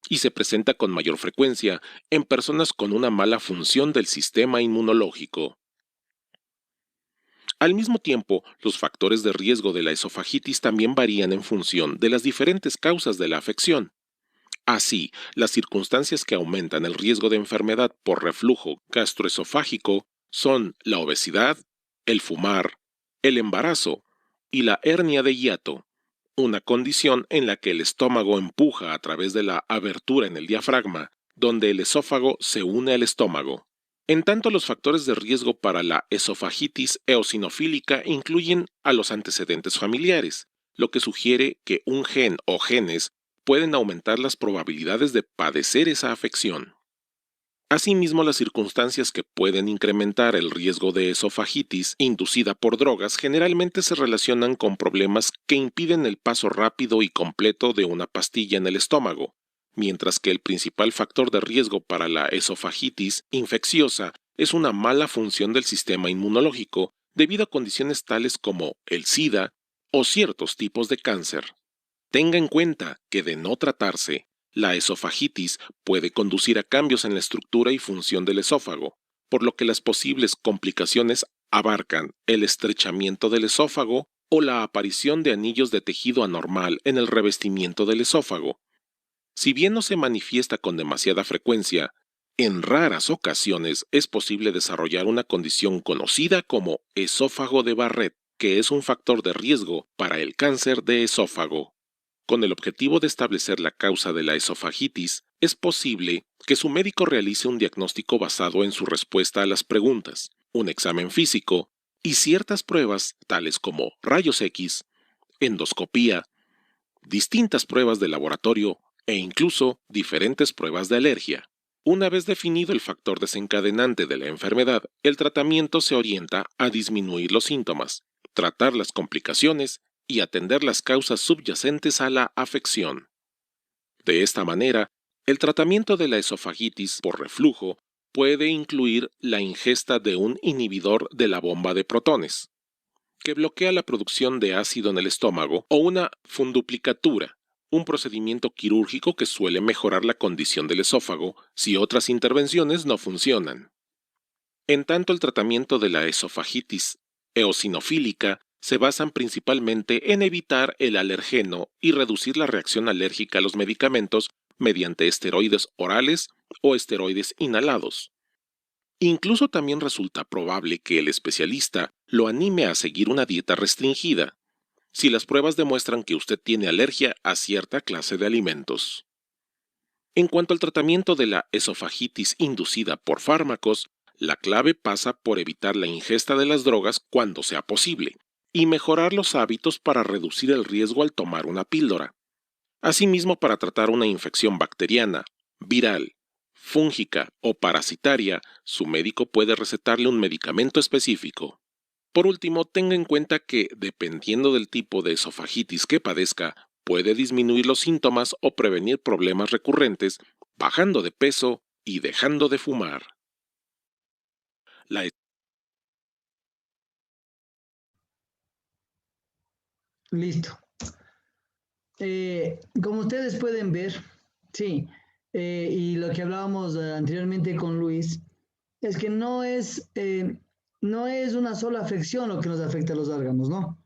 y se presenta con mayor frecuencia en personas con una mala función del sistema inmunológico. Al mismo tiempo, los factores de riesgo de la esofagitis también varían en función de las diferentes causas de la afección. Así, las circunstancias que aumentan el riesgo de enfermedad por reflujo gastroesofágico son la obesidad, el fumar, el embarazo, y la hernia de hiato, una condición en la que el estómago empuja a través de la abertura en el diafragma, donde el esófago se une al estómago. En tanto, los factores de riesgo para la esofagitis eosinofílica incluyen a los antecedentes familiares, lo que sugiere que un gen o genes pueden aumentar las probabilidades de padecer esa afección. Asimismo, las circunstancias que pueden incrementar el riesgo de esofagitis inducida por drogas generalmente se relacionan con problemas que impiden el paso rápido y completo de una pastilla en el estómago, mientras que el principal factor de riesgo para la esofagitis infecciosa es una mala función del sistema inmunológico debido a condiciones tales como el SIDA o ciertos tipos de cáncer. Tenga en cuenta que de no tratarse, la esofagitis puede conducir a cambios en la estructura y función del esófago, por lo que las posibles complicaciones abarcan el estrechamiento del esófago o la aparición de anillos de tejido anormal en el revestimiento del esófago. Si bien no se manifiesta con demasiada frecuencia, en raras ocasiones es posible desarrollar una condición conocida como esófago de Barrett, que es un factor de riesgo para el cáncer de esófago. Con el objetivo de establecer la causa de la esofagitis, es posible que su médico realice un diagnóstico basado en su respuesta a las preguntas, un examen físico y ciertas pruebas tales como rayos X, endoscopía, distintas pruebas de laboratorio e incluso diferentes pruebas de alergia. Una vez definido el factor desencadenante de la enfermedad, el tratamiento se orienta a disminuir los síntomas, tratar las complicaciones y atender las causas subyacentes a la afección. De esta manera, el tratamiento de la esofagitis por reflujo puede incluir la ingesta de un inhibidor de la bomba de protones, que bloquea la producción de ácido en el estómago, o una funduplicatura, un procedimiento quirúrgico que suele mejorar la condición del esófago si otras intervenciones no funcionan. En tanto, el tratamiento de la esofagitis eosinofílica se basan principalmente en evitar el alergeno y reducir la reacción alérgica a los medicamentos mediante esteroides orales o esteroides inhalados. Incluso también resulta probable que el especialista lo anime a seguir una dieta restringida, si las pruebas demuestran que usted tiene alergia a cierta clase de alimentos. En cuanto al tratamiento de la esofagitis inducida por fármacos, la clave pasa por evitar la ingesta de las drogas cuando sea posible, y mejorar los hábitos para reducir el riesgo al tomar una píldora. Asimismo, para tratar una infección bacteriana, viral, fúngica o parasitaria, su médico puede recetarle un medicamento específico. Por último, tenga en cuenta que, dependiendo del tipo de esofagitis que padezca, puede disminuir los síntomas o prevenir problemas recurrentes, bajando de peso y dejando de fumar. Listo. Como ustedes pueden ver, sí, y lo que hablábamos anteriormente con Luis, es que no es una sola afección lo que nos afecta a los órganos, ¿no?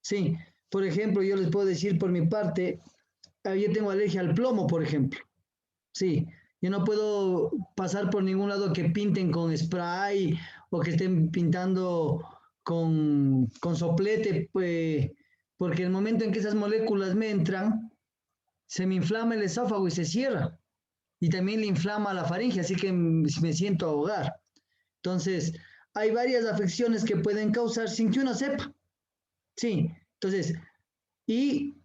Sí, por ejemplo, yo les puedo decir por mi parte, yo tengo alergia al plomo, por ejemplo. Sí, yo no puedo pasar por ningún lado que pinten con spray o que estén pintando con soplete, pues, porque el momento en que esas moléculas me entran, se me inflama el esófago y se cierra. Y también le inflama la faringe, así que me siento ahogar. Entonces, hay varias afecciones que pueden causar sin que uno sepa. Sí, entonces, y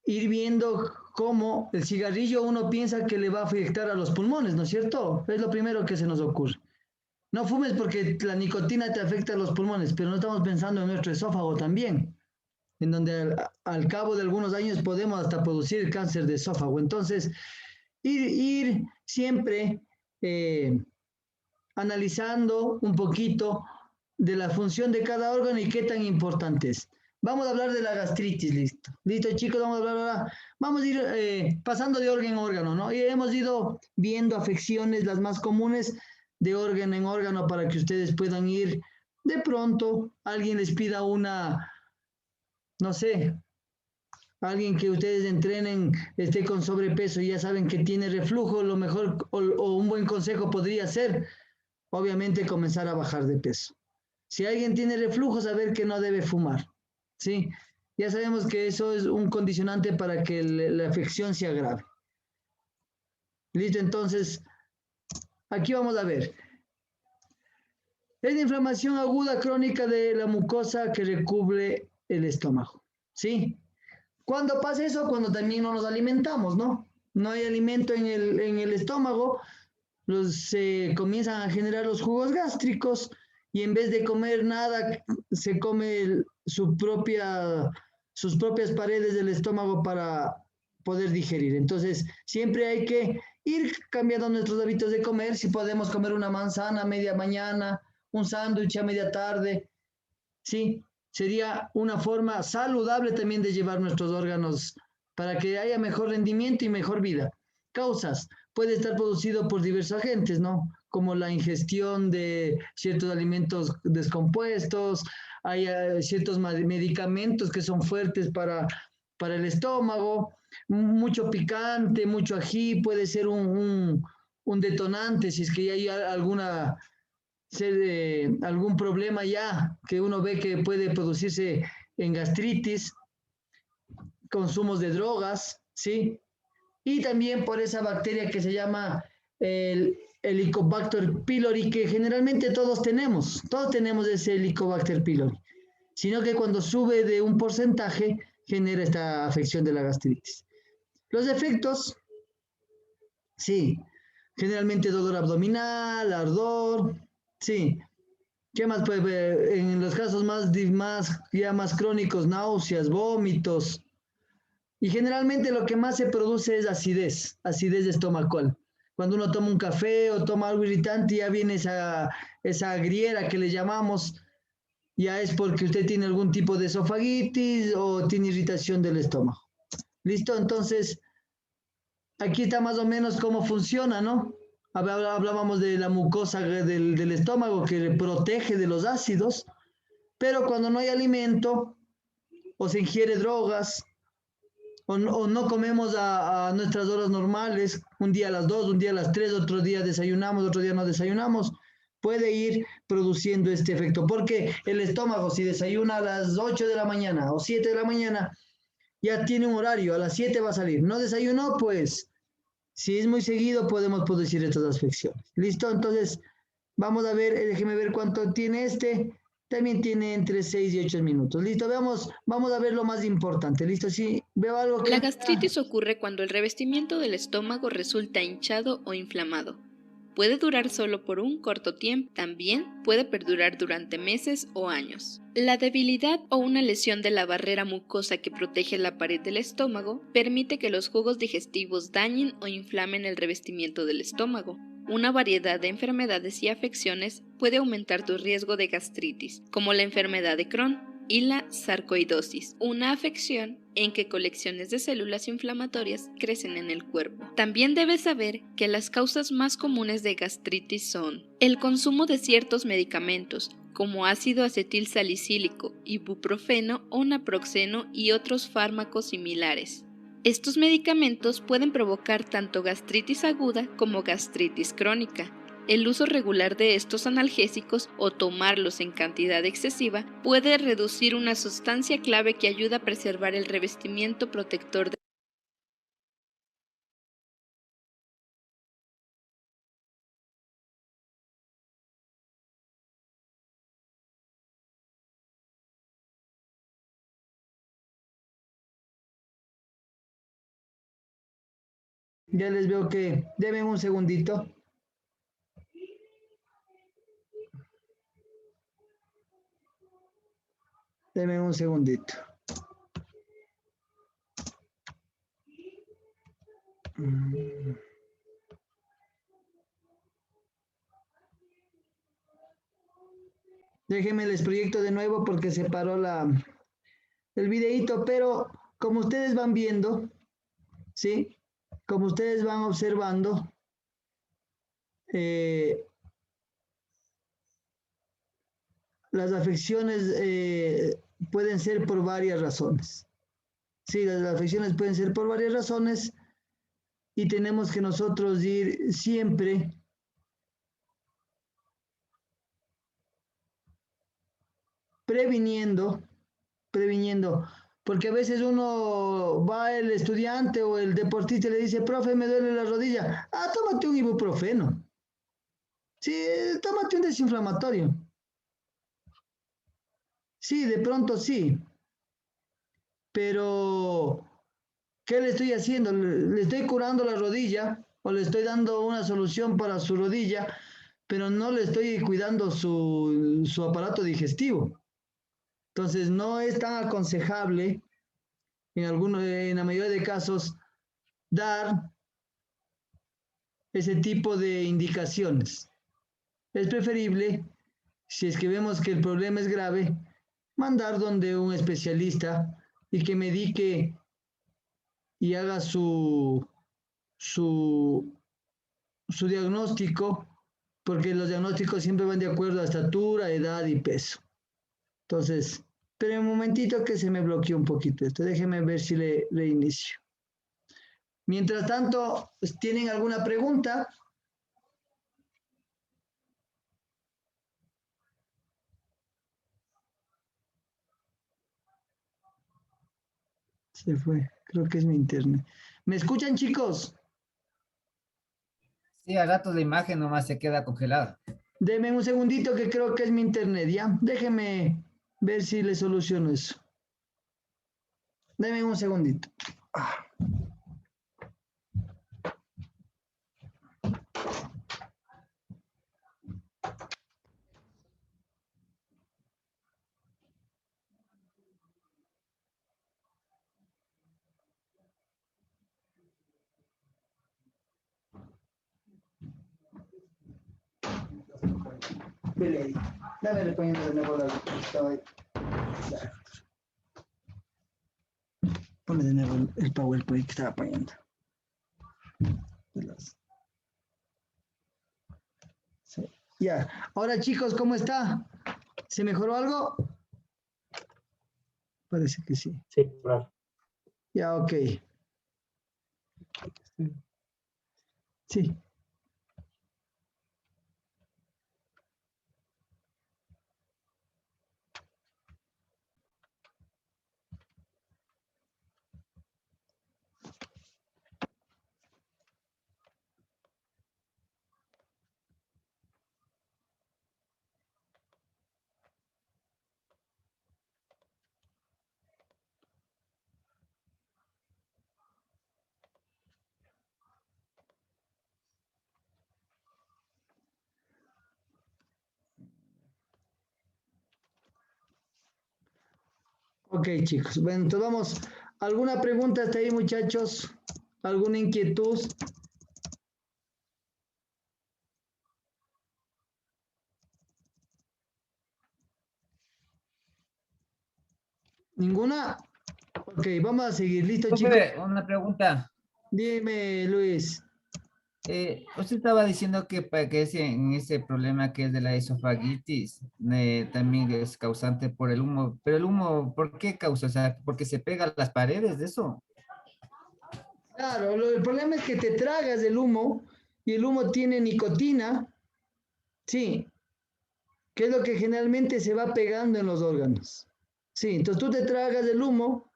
ir viendo cómo el cigarrillo uno piensa que le va a afectar a los pulmones, ¿no es cierto? Es lo primero que se nos ocurre. No fumes porque la nicotina te afecta a los pulmones, pero no estamos pensando en nuestro esófago también, en donde al cabo de algunos años podemos hasta producir cáncer de esófago. Entonces, ir siempre analizando un poquito de la función de cada órgano y qué tan importante es. Vamos a hablar de la gastritis, listo. Listo, chicos, vamos a hablar ahora. Vamos a ir pasando de órgano en órgano, ¿no? Y hemos ido viendo afecciones, las más comunes, de órgano en órgano para que ustedes puedan ir. De pronto, alguien les pida una, no sé, alguien que ustedes entrenen, esté con sobrepeso y ya saben que tiene reflujo, lo mejor o un buen consejo podría ser, obviamente, comenzar a bajar de peso. Si alguien tiene reflujo, saber que no debe fumar. ¿sí? Ya sabemos que eso es un condicionante para que la afección se agrave. Listo, entonces, aquí vamos a ver. Es la inflamación aguda crónica de la mucosa que recubre el estómago, ¿sí? ¿Cuándo pasa eso? Cuando también no nos alimentamos, ¿no? No hay alimento en el estómago, se comienzan a generar los jugos gástricos y en vez de comer nada, se come sus propias paredes del estómago para poder digerir. Entonces, siempre hay que ir cambiando nuestros hábitos de comer. Si podemos comer una manzana a media mañana, un sándwich a media tarde, ¿sí? Sería una forma saludable también de llevar nuestros órganos para que haya mejor rendimiento y mejor vida. Causas, puede estar producido por diversos agentes, ¿no? Como la ingestión de ciertos alimentos descompuestos, hay ciertos medicamentos que son fuertes para el estómago, mucho picante, mucho ají, puede ser un detonante si es que hay algún problema ya que uno ve que puede producirse en gastritis, consumos de drogas, ¿sí? Y también por esa bacteria que se llama el Helicobacter pylori, que generalmente todos tenemos ese Helicobacter pylori, sino que cuando sube de un porcentaje genera esta afección de la gastritis. Los efectos, sí, generalmente dolor abdominal, ardor, sí. ¿Qué más puede ver? En los casos más crónicos, náuseas, vómitos. Y generalmente lo que más se produce es acidez estomacal. Cuando uno toma un café o toma algo irritante, ya viene esa griera que le llamamos, ya es porque usted tiene algún tipo de esofagitis o tiene irritación del estómago. ¿Listo? Entonces, aquí está más o menos cómo funciona, ¿no? Hablábamos de la mucosa del estómago que protege de los ácidos, pero cuando no hay alimento o se ingiere drogas o no comemos a nuestras horas normales, un día a las 2, un día a las 3, otro día desayunamos, otro día no desayunamos, puede ir produciendo este efecto, porque el estómago si desayuna a las 8 de la mañana o 7 de la mañana, ya tiene un horario, a las 7 va a salir, no desayunó, pues si es muy seguido podemos producir estas afecciones. ¿Listo? Entonces, vamos a ver, déjeme ver cuánto tiene este. También tiene entre 6 y 8 minutos. ¿Listo? Vamos a ver lo más importante. ¿Listo? Sí, veo algo que... La gastritis ocurre cuando el revestimiento del estómago resulta hinchado o inflamado. Puede durar solo por un corto tiempo, también puede perdurar durante meses o años. La debilidad o una lesión de la barrera mucosa que protege la pared del estómago permite que los jugos digestivos dañen o inflamen el revestimiento del estómago. Una variedad de enfermedades y afecciones puede aumentar tu riesgo de gastritis, como la enfermedad de Crohn y la sarcoidosis, una afección en que colecciones de células inflamatorias crecen en el cuerpo. También debes saber que las causas más comunes de gastritis son el consumo de ciertos medicamentos, como ácido acetil salicílico, ibuprofeno o naproxeno y otros fármacos similares. Estos medicamentos pueden provocar tanto gastritis aguda como gastritis crónica. El uso regular de estos analgésicos o tomarlos en cantidad excesiva puede reducir una sustancia clave que ayuda a preservar el revestimiento protector de Ya les veo que... Deme un segundito. Deme un segundito. Déjenme les proyecto de nuevo porque se paró el videíto, pero como ustedes van viendo, ¿sí? Como ustedes van observando, las afecciones pueden ser por varias razones. Sí, las afecciones pueden ser por varias razones y tenemos que nosotros ir siempre previniendo previniendo. Porque a veces uno va, el estudiante o el deportista y le dice, profe, me duele la rodilla. Ah, tómate un ibuprofeno. Sí, tómate un desinflamatorio. Sí, de pronto sí. Pero, ¿qué le estoy haciendo? Le estoy curando la rodilla o le estoy dando una solución para su rodilla, pero no le estoy cuidando su aparato digestivo. Entonces, no es tan aconsejable en la mayoría de casos dar ese tipo de indicaciones. Es preferible, si es que vemos que el problema es grave, mandar donde un especialista y que medique y haga su diagnóstico, porque los diagnósticos siempre van de acuerdo a estatura, edad y peso. Entonces, pero un momentito que se me bloqueó un poquito esto, déjenme ver si le reinicio. Mientras tanto, ¿tienen alguna pregunta? Se fue, creo que es mi internet. ¿Me escuchan, chicos? Sí, a ratos la imagen nomás se queda congelada. Denme un segundito que creo que es mi internet, ¿ya? Déjenme ver si le soluciono eso. Denme un segundito. Vele, dame poniendo de nuevo la estaba ahí. Ponle de nuevo el PowerPoint que estaba poniendo. Sí. Ya, ahora chicos, ¿cómo está? ¿Se mejoró algo? Parece que sí. Sí, claro. Ya, ok. Sí. Ok, chicos. Bueno, entonces vamos. ¿Alguna pregunta hasta ahí, muchachos? ¿Alguna inquietud? ¿Ninguna? Ok, vamos a seguir. ¿Listo, chicos? Una pregunta. Dime, Luis. Usted estaba diciendo que, en ese problema que es de la esofagitis, también es causante por el humo. Pero el humo, ¿por qué causa? O sea, ¿porque se pega a las paredes de eso? Claro, el problema es que te tragas el humo y el humo tiene nicotina, sí, que es lo que generalmente se va pegando en los órganos. Sí, entonces tú te tragas el humo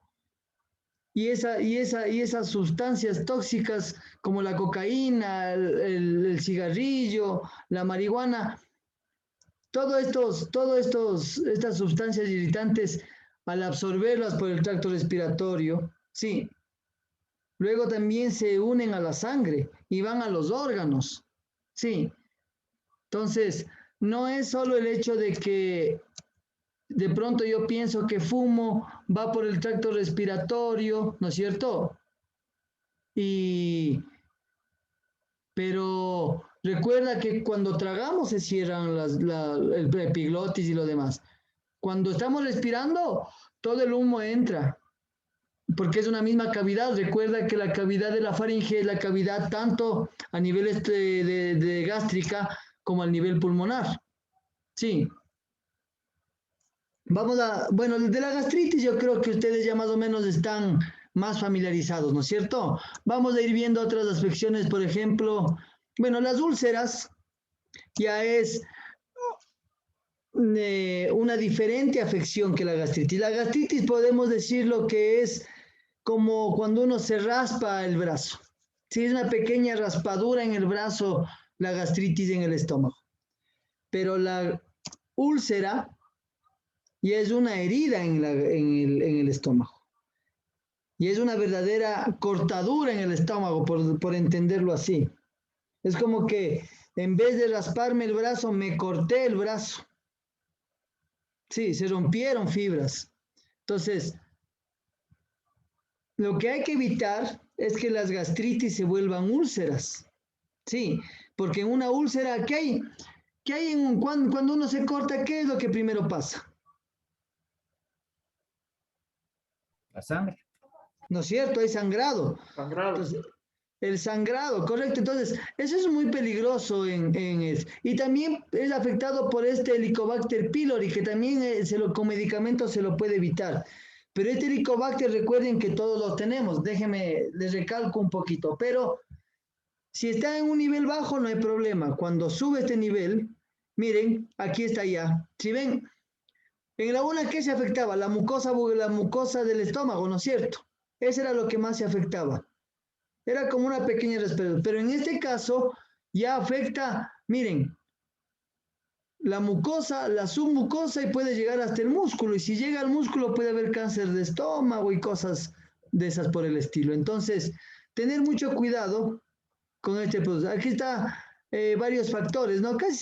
y esas sustancias tóxicas como la cocaína, el cigarrillo, la marihuana, estas sustancias irritantes, al absorberlas por el tracto respiratorio, sí, luego también se unen a la sangre y van a los órganos, sí. Entonces, no es solo el hecho de que de pronto yo pienso que fumo, va por el tracto respiratorio, ¿no es cierto? Pero recuerda que cuando tragamos se cierran el epiglotis y lo demás. Cuando estamos respirando, todo el humo entra, porque es una misma cavidad. Recuerda que la cavidad de la faringe es la cavidad tanto a nivel de gástrica como al nivel pulmonar. Sí. Bueno, de la gastritis yo creo que ustedes ya más o menos están más familiarizados, ¿no es cierto? Vamos a ir viendo otras afecciones, por ejemplo, bueno, las úlceras ya es una diferente afección que la gastritis. La gastritis podemos decir lo que es como cuando uno se raspa el brazo. Si es una pequeña raspadura en el brazo, la gastritis en el estómago. Pero la úlcera ya es una herida en el estómago. Y es una verdadera cortadura en el estómago, por entenderlo así. Es como que en vez de rasparme el brazo, me corté el brazo. Sí, se rompieron fibras. Entonces, lo que hay que evitar es que las gastritis se vuelvan úlceras. Sí, porque en una úlcera, ¿qué hay? ¿Qué hay cuando uno se corta? ¿Qué es lo que primero pasa? La sangre. ¿No es cierto? Hay sangrado. Sangrado. Entonces, el sangrado, correcto. Entonces, eso es muy peligroso y también es afectado por este Helicobacter pylori, que también con medicamentos se lo puede evitar. Pero este Helicobacter, recuerden que todos lo tenemos. Déjenme, les recalco un poquito. Pero si está en un nivel bajo, no hay problema. Cuando sube este nivel, miren, aquí está ya. Si ven, en la una, ¿qué se afectaba? La mucosa del estómago, ¿no es cierto? Eso era lo que más se afectaba. Era como una pequeña respiración. Pero en este caso ya afecta, miren, la mucosa, la submucosa y puede llegar hasta el músculo. Y si llega al músculo puede haber cáncer de estómago y cosas de esas por el estilo. Entonces, tener mucho cuidado con este proceso. Aquí está varios factores, ¿no? Casi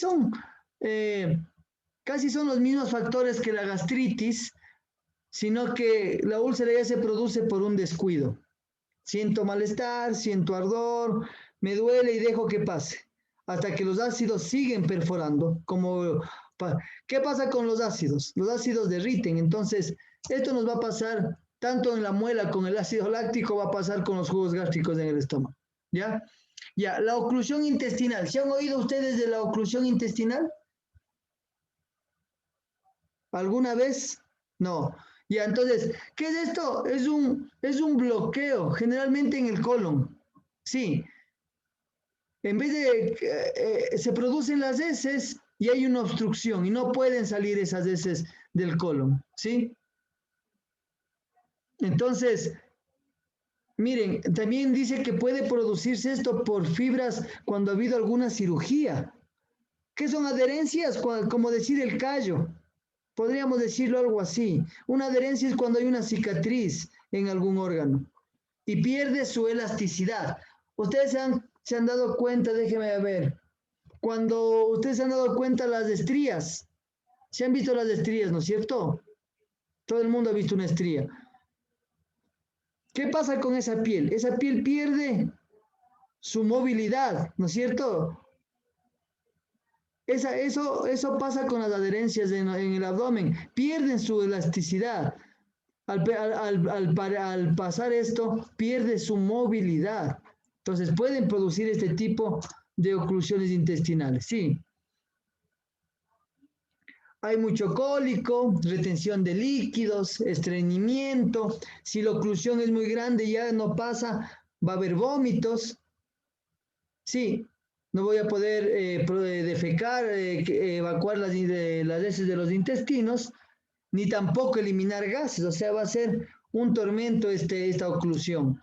son los mismos factores que la gastritis, sino que la úlcera ya se produce por un descuido. Siento malestar, siento ardor, me duele y dejo que pase, hasta que los ácidos siguen perforando. ¿Qué pasa con los ácidos? Los ácidos derriten, entonces esto nos va a pasar tanto en la muela con el ácido láctico, va a pasar con los jugos gástricos en el estómago, ¿ya? Ya, la oclusión intestinal. ¿Se han oído ustedes de la oclusión intestinal? ¿Alguna vez? No. Ya, entonces, ¿qué es esto? Es un bloqueo, generalmente en el colon. Sí. En vez de, se producen las heces y hay una obstrucción y no pueden salir esas heces del colon, ¿sí? Entonces, miren, también dice que puede producirse esto por fibras cuando ha habido alguna cirugía. ¿Qué son adherencias? Como decir el callo. Podríamos decirlo algo así. Una adherencia es cuando hay una cicatriz en algún órgano y pierde su elasticidad. Ustedes se han dado cuenta, déjenme ver, cuando ustedes se han dado cuenta las estrías, se han visto las estrías, ¿no es cierto? Todo el mundo ha visto una estría. ¿Qué pasa con esa piel? Esa piel pierde su movilidad, ¿no es cierto? Eso pasa con las adherencias en el abdomen, pierden su elasticidad. Al pasar esto, pierde su movilidad. Entonces pueden producir este tipo de oclusiones intestinales, sí. Hay mucho cólico, retención de líquidos, estreñimiento. Si la oclusión es muy grande y ya no pasa, va a haber vómitos. Sí. No voy a poder defecar, evacuar las heces de los intestinos, ni tampoco eliminar gases, o sea, va a ser un tormento esta oclusión.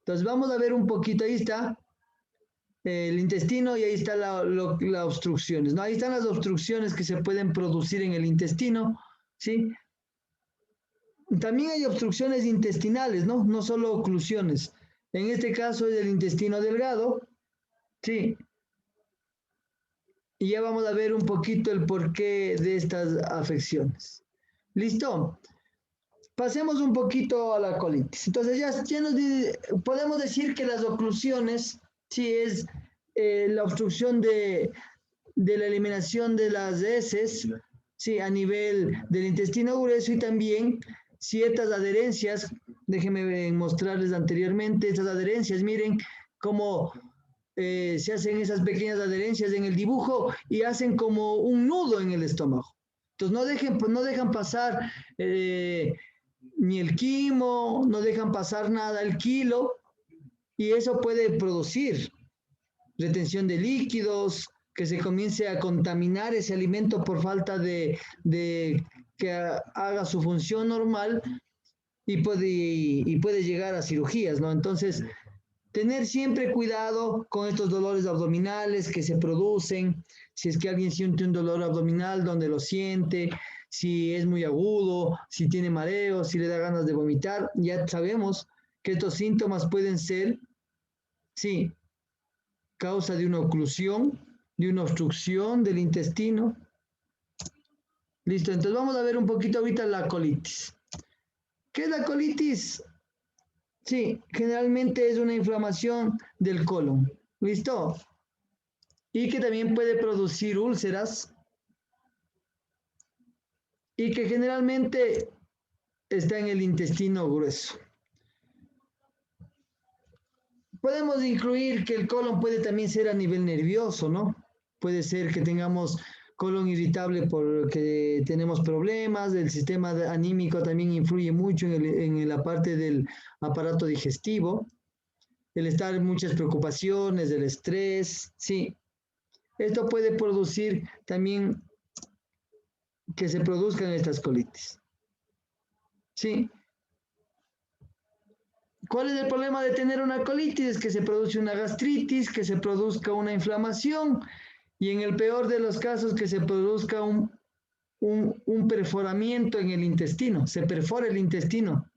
Entonces vamos a ver un poquito, ahí está el intestino y ahí está las obstrucciones, ¿no? Ahí están las obstrucciones que se pueden producir en el intestino, ¿sí? También hay obstrucciones intestinales, ¿no? No solo oclusiones. En este caso es el intestino delgado. Sí. Y ya vamos a ver un poquito el porqué de estas afecciones. ¿Listo? Pasemos un poquito a la colitis. Entonces podemos decir que las oclusiones, sí, es la obstrucción de la eliminación de las heces, sí, a nivel del intestino grueso y también ciertas adherencias. Déjenme mostrarles anteriormente estas adherencias. Miren cómo se hacen esas pequeñas adherencias en el dibujo y hacen como un nudo en el estómago. Entonces no dejan pasar ni el quimo, no dejan pasar nada el kilo y eso puede producir retención de líquidos, que se comience a contaminar ese alimento por falta de que haga su función normal y puede llegar a cirugías, ¿no? Entonces, tener siempre cuidado con estos dolores abdominales que se producen, si es que alguien siente un dolor abdominal, donde lo siente, si es muy agudo, si tiene mareo, si le da ganas de vomitar, ya sabemos que estos síntomas pueden ser, sí, causa de una oclusión, de una obstrucción del intestino. Listo, entonces vamos a ver un poquito ahorita la colitis. ¿Qué es la colitis? Sí, generalmente es una inflamación del colon. ¿Listo? Y que también puede producir úlceras y que generalmente está en el intestino grueso. Podemos incluir que el colon puede también ser a nivel nervioso, ¿no? Puede ser que tengamos colon irritable porque tenemos problemas, el sistema anímico también influye mucho en la parte del aparato digestivo, el estar en muchas preocupaciones, el estrés, sí. Esto puede producir también que se produzcan estas colitis. Sí. ¿Cuál es el problema de tener una colitis? Es que se produce una gastritis, que se produzca una inflamación y en el peor de los casos que se produzca un perforamiento en el intestino, se perfora el intestino,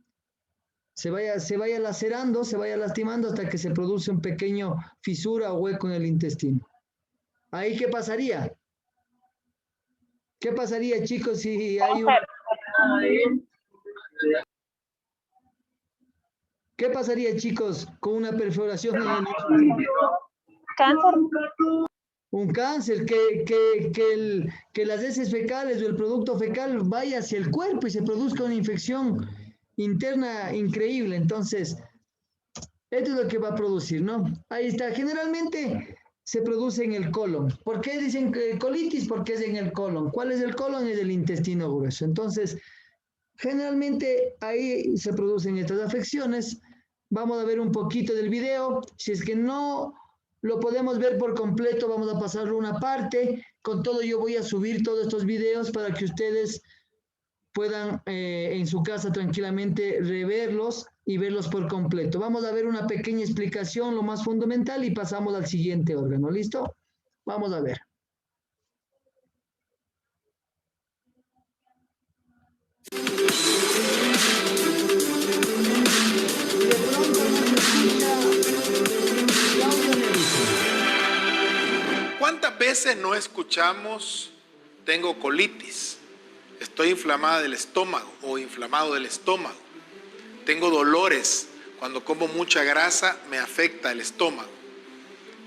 se vaya lacerando, se vaya lastimando hasta que se produce un pequeño fisura o hueco en el intestino. ¿Ahí qué pasaría? ¿Qué pasaría, chicos, si hay un... ¿Qué pasaría, chicos, con una perforación en el intestino? Cáncer. Un cáncer, que las heces fecales o el producto fecal vaya hacia el cuerpo y se produzca una infección interna increíble. Entonces, esto es lo que va a producir, ¿no? Ahí está. Generalmente se produce en el colon. ¿Por qué dicen que colitis? Porque es en el colon. ¿Cuál es el colon? Es el intestino grueso. Entonces, generalmente ahí se producen estas afecciones. Vamos a ver un poquito del video. Si es que no lo podemos ver por completo, vamos a pasarlo una parte. Con todo yo voy a subir todos estos videos para que ustedes puedan en su casa tranquilamente reverlos y verlos por completo. Vamos a ver una pequeña explicación, lo más fundamental, y pasamos al siguiente órgano. ¿Listo? Vamos a ver. ¿Cuántas veces no escuchamos tengo colitis? Estoy inflamada del estómago o inflamado del estómago. Tengo dolores. Cuando como mucha grasa me afecta el estómago.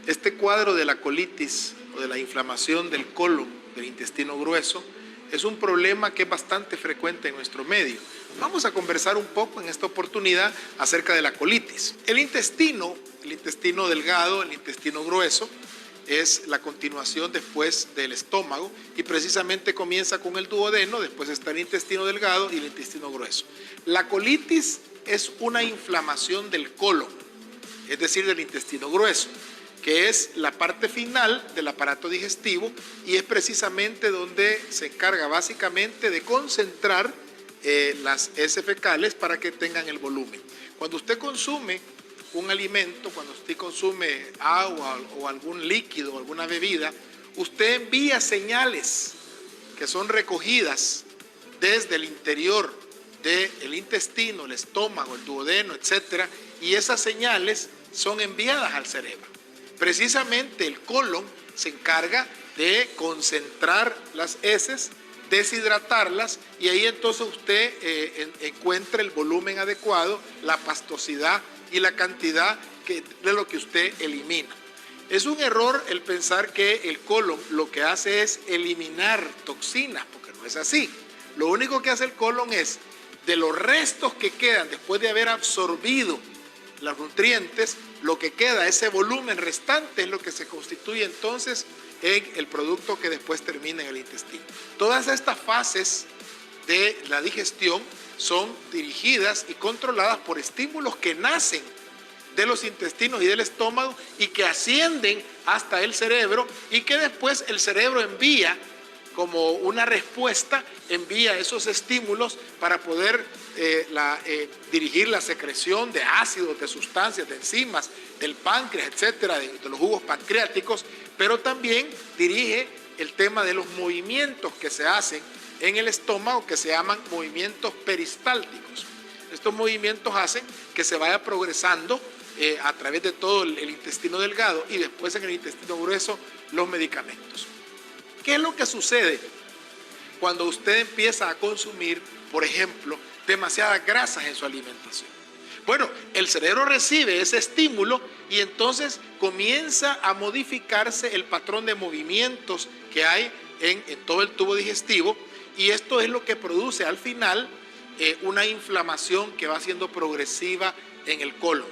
Este cuadro de la colitis o de la inflamación del colon, del intestino grueso, es un problema que es bastante frecuente en nuestro medio. Vamos a conversar un poco en esta oportunidad acerca de la colitis. El intestino delgado, el intestino grueso, es la continuación después del estómago y precisamente comienza con el duodeno, después está el intestino delgado y el intestino grueso. La colitis es una inflamación del colon, es decir, del intestino grueso, que es la parte final del aparato digestivo y es precisamente donde se encarga básicamente de concentrar las heces fecales para que tengan el volumen. Cuando usted consume un alimento, cuando usted consume agua o algún líquido o alguna bebida, usted envía señales que son recogidas desde el interior del intestino, el estómago, el duodeno, etcétera, y esas señales son enviadas al cerebro. Precisamente el colon se encarga de concentrar las heces, deshidratarlas y ahí entonces usted encuentra el volumen adecuado, la pastosidad y la cantidad de lo que usted elimina. Es un error el pensar que el colon lo que hace es eliminar toxinas, porque no es así. Lo único que hace el colon es, de los restos que quedan después de haber absorbido los nutrientes, lo que queda, ese volumen restante, es lo que se constituye entonces en el producto que después termina en el intestino. Todas estas fases de la digestión son dirigidas y controladas por estímulos que nacen de los intestinos y del estómago y que ascienden hasta el cerebro y que después el cerebro envía como una respuesta, envía esos estímulos para poder dirigir la secreción de ácidos, de sustancias, de enzimas, del páncreas, etcétera, de los jugos pancreáticos, pero también dirige el tema de los movimientos que se hacen en el estómago, que se llaman movimientos peristálticos. Estos movimientos hacen que se vaya progresando a través de todo el intestino delgado y después en el intestino grueso los medicamentos. ¿Qué es lo que sucede cuando usted empieza a consumir, por ejemplo, demasiadas grasas en su alimentación? Bueno, el cerebro recibe ese estímulo y entonces comienza a modificarse el patrón de movimientos que hay en todo el tubo digestivo y esto es lo que produce al final una inflamación que va siendo progresiva en el colon.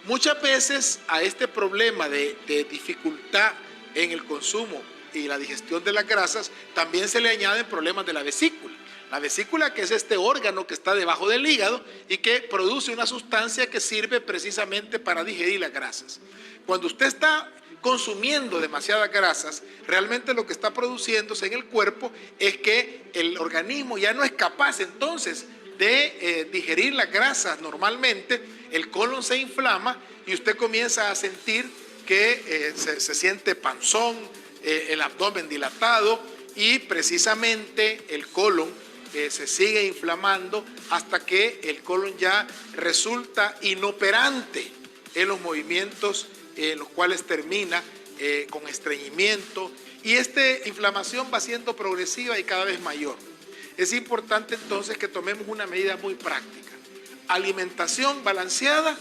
Muchas veces a este problema de dificultad en el consumo y la digestión de las grasas también se le añaden problemas de la vesícula. La vesícula, que es este órgano que está debajo del hígado y que produce una sustancia que sirve precisamente para digerir las grasas. Cuando usted está consumiendo demasiadas grasas, realmente lo que está produciéndose en el cuerpo es que el organismo ya no es capaz entonces de digerir las grasas normalmente, el colon se inflama y usted comienza a sentir que se siente panzón, el abdomen dilatado y precisamente el colon se sigue inflamando hasta que el colon ya resulta inoperante en los movimientos los cuales termina con estreñimiento y esta inflamación va siendo progresiva y cada vez mayor. Es importante entonces que tomemos una medida muy práctica. Alimentación balanceada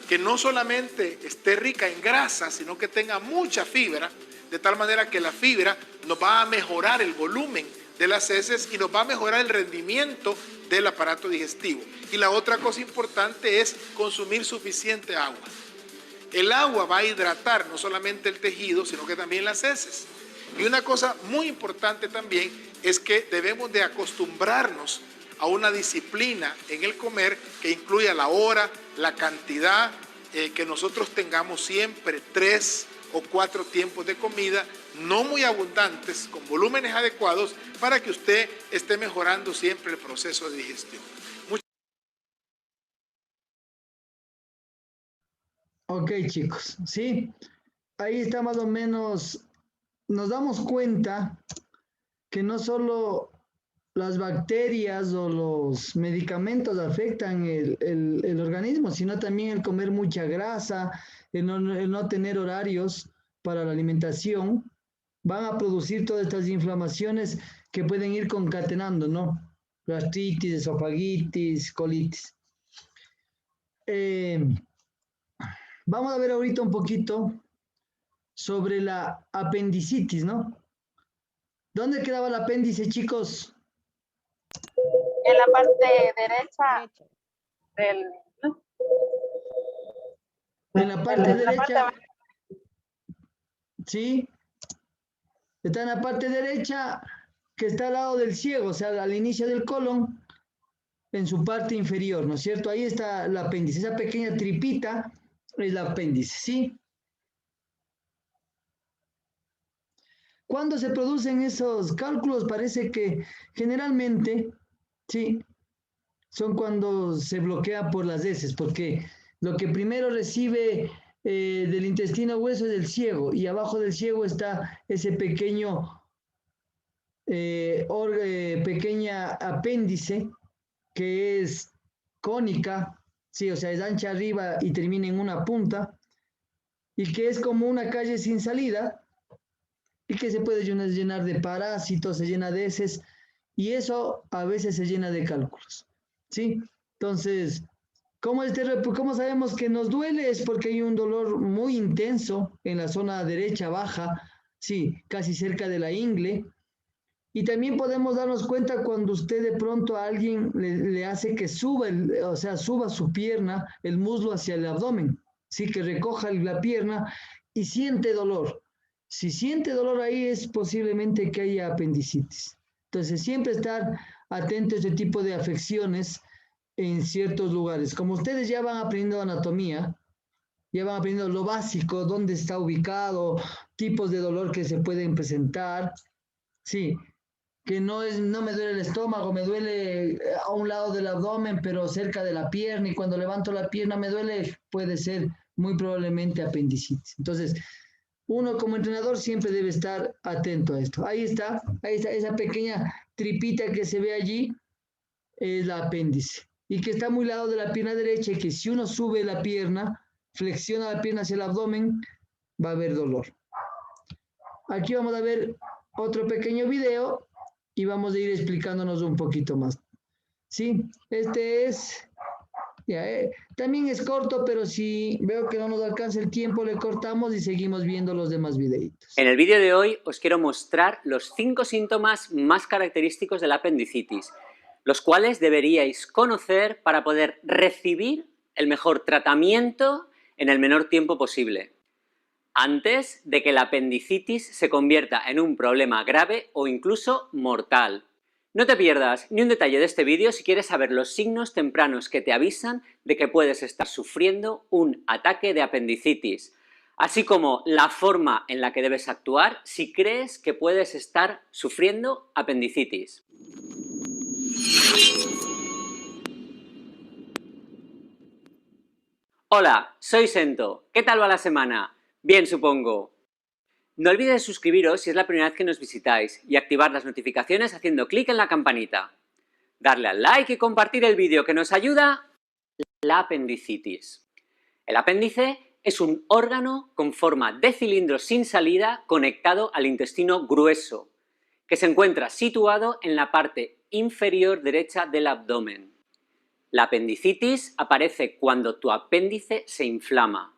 que no solamente esté rica en grasa, sino que tenga mucha fibra, de tal manera que la fibra nos va a mejorar el volumen de las heces y nos va a mejorar el rendimiento del aparato digestivo. Y la otra cosa importante es consumir suficiente agua. El agua va a hidratar no solamente el tejido, sino que también las heces. Y una cosa muy importante también es que debemos de acostumbrarnos a una disciplina en el comer que incluya la hora, la cantidad, que nosotros tengamos siempre 3 o 4 tiempos de comida, no muy abundantes, con volúmenes adecuados, para que usted esté mejorando siempre el proceso de digestión. Ok, chicos, sí, ahí está más o menos, nos damos cuenta que no solo las bacterias o los medicamentos afectan el organismo, sino también el comer mucha grasa, el no tener horarios para la alimentación, van a producir todas estas inflamaciones que pueden ir concatenando, ¿no? Gastritis, esofagitis, colitis. Vamos a ver ahorita un poquito sobre la apendicitis, ¿no? ¿Dónde quedaba el apéndice, chicos? En la parte derecha del... En la parte derecha. Sí. Está en la parte derecha que está al lado del ciego, o sea, al inicio del colon, en su parte inferior, ¿no es cierto? Ahí está el apéndice, esa pequeña tripita es el apéndice, ¿sí? Cuando se producen esos cálculos, parece que generalmente, sí, son cuando se bloquea por las heces, porque lo que primero recibe del intestino grueso es el ciego, y abajo del ciego está ese pequeña apéndice que es cónica, sí, o sea, es ancha arriba y termina en una punta, y que es como una calle sin salida, y que se puede llenar de parásitos, se llena de heces, y eso a veces se llena de cálculos, ¿sí? Entonces, ¿cómo sabemos que nos duele? Es porque hay un dolor muy intenso en la zona derecha baja, sí, casi cerca de la ingle, y también podemos darnos cuenta cuando usted de pronto a alguien le hace que suba, suba su pierna, el muslo hacia el abdomen, sí, que recoja la pierna y siente dolor. Si siente dolor ahí es posiblemente que haya apendicitis. Entonces siempre estar atento a este tipo de afecciones en ciertos lugares. Como ustedes ya van aprendiendo anatomía, Ya van aprendiendo lo básico, dónde está ubicado, tipos de dolor que se pueden presentar. Sí, que no me duele el estómago, me duele a un lado del abdomen, pero cerca de la pierna, y cuando levanto la pierna me duele, puede ser muy probablemente apendicitis. Entonces, uno como entrenador siempre debe estar atento a esto. Ahí está, esa pequeña tripita que se ve allí es la apéndice, y que está muy al lado de la pierna derecha, y que si uno sube la pierna, flexiona la pierna hacia el abdomen, va a haber dolor. Aquí vamos a ver otro pequeño video y vamos a ir explicándonos un poquito más. Sí, este es, ya, también es corto, pero si veo que no nos alcanza el tiempo, le cortamos y seguimos viendo los demás videitos. En el vídeo de hoy os quiero mostrar los 5 síntomas más característicos de la apendicitis, los cuales deberíais conocer para poder recibir el mejor tratamiento en el menor tiempo posible, antes de que la apendicitis se convierta en un problema grave o incluso mortal. No te pierdas ni un detalle de este vídeo si quieres saber los signos tempranos que te avisan de que puedes estar sufriendo un ataque de apendicitis, así como la forma en la que debes actuar si crees que puedes estar sufriendo apendicitis. Hola, soy Sento. ¿Qué tal va la semana? Bien, supongo. No olvides suscribiros si es la primera vez que nos visitáis y activar las notificaciones haciendo clic en la campanita. Darle al like y compartir el vídeo que nos ayuda. La apendicitis. El apéndice es un órgano con forma de cilindro sin salida conectado al intestino grueso, que se encuentra situado en la parte inferior derecha del abdomen. La apendicitis aparece cuando tu apéndice se inflama.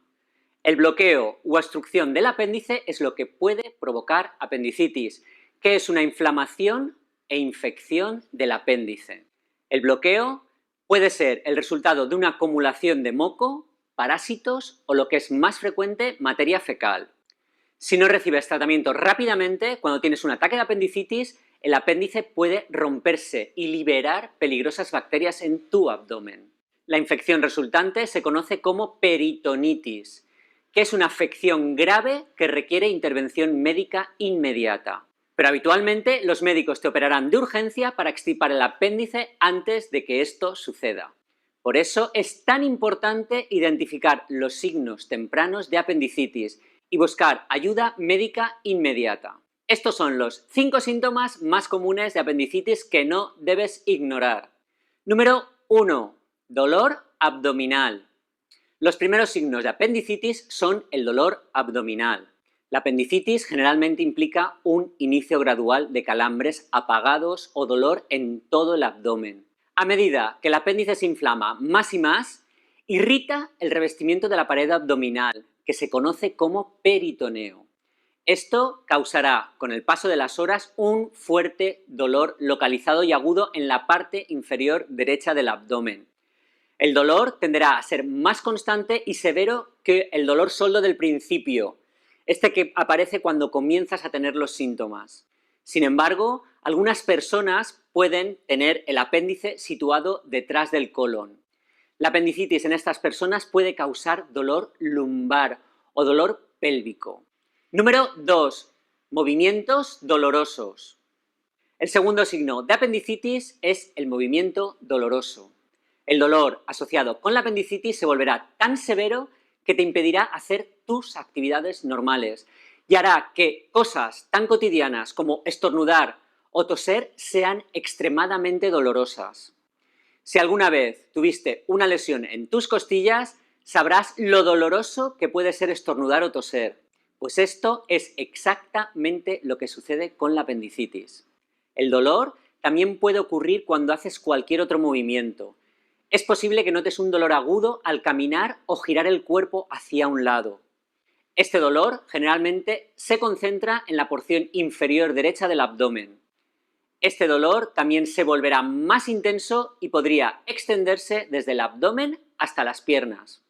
El bloqueo u obstrucción del apéndice es lo que puede provocar apendicitis, que es una inflamación e infección del apéndice. El bloqueo puede ser el resultado de una acumulación de moco, parásitos o, lo que es más frecuente, materia fecal. Si no recibes tratamiento rápidamente, cuando tienes un ataque de apendicitis, el apéndice puede romperse y liberar peligrosas bacterias en tu abdomen. La infección resultante se conoce como peritonitis, que es una afección grave que requiere intervención médica inmediata. Pero habitualmente los médicos te operarán de urgencia para extirpar el apéndice antes de que esto suceda. Por eso es tan importante identificar los signos tempranos de apendicitis y buscar ayuda médica inmediata. Estos son los 5 síntomas más comunes de apendicitis que no debes ignorar. Número 1. Dolor abdominal. Los primeros signos de apendicitis son el dolor abdominal. La apendicitis generalmente implica un inicio gradual de calambres apagados o dolor en todo el abdomen. A medida que el apéndice se inflama más y más, irrita el revestimiento de la pared abdominal, que se conoce como peritoneo. Esto causará, con el paso de las horas, un fuerte dolor localizado y agudo en la parte inferior derecha del abdomen. El dolor tenderá a ser más constante y severo que el dolor soldo del principio, este que aparece cuando comienzas a tener los síntomas. Sin embargo, algunas personas pueden tener el apéndice situado detrás del colon. La apendicitis en estas personas puede causar dolor lumbar o dolor pélvico. Número 2. Movimientos dolorosos. El segundo signo de apendicitis es el movimiento doloroso. El dolor asociado con la apendicitis se volverá tan severo que te impedirá hacer tus actividades normales y hará que cosas tan cotidianas como estornudar o toser sean extremadamente dolorosas. Si alguna vez tuviste una lesión en tus costillas, sabrás lo doloroso que puede ser estornudar o toser, pues esto es exactamente lo que sucede con la apendicitis. El dolor también puede ocurrir cuando haces cualquier otro movimiento. Es posible que notes un dolor agudo al caminar o girar el cuerpo hacia un lado. Este dolor generalmente se concentra en la porción inferior derecha del abdomen. Este dolor también se volverá más intenso y podría extenderse desde el abdomen hasta las piernas.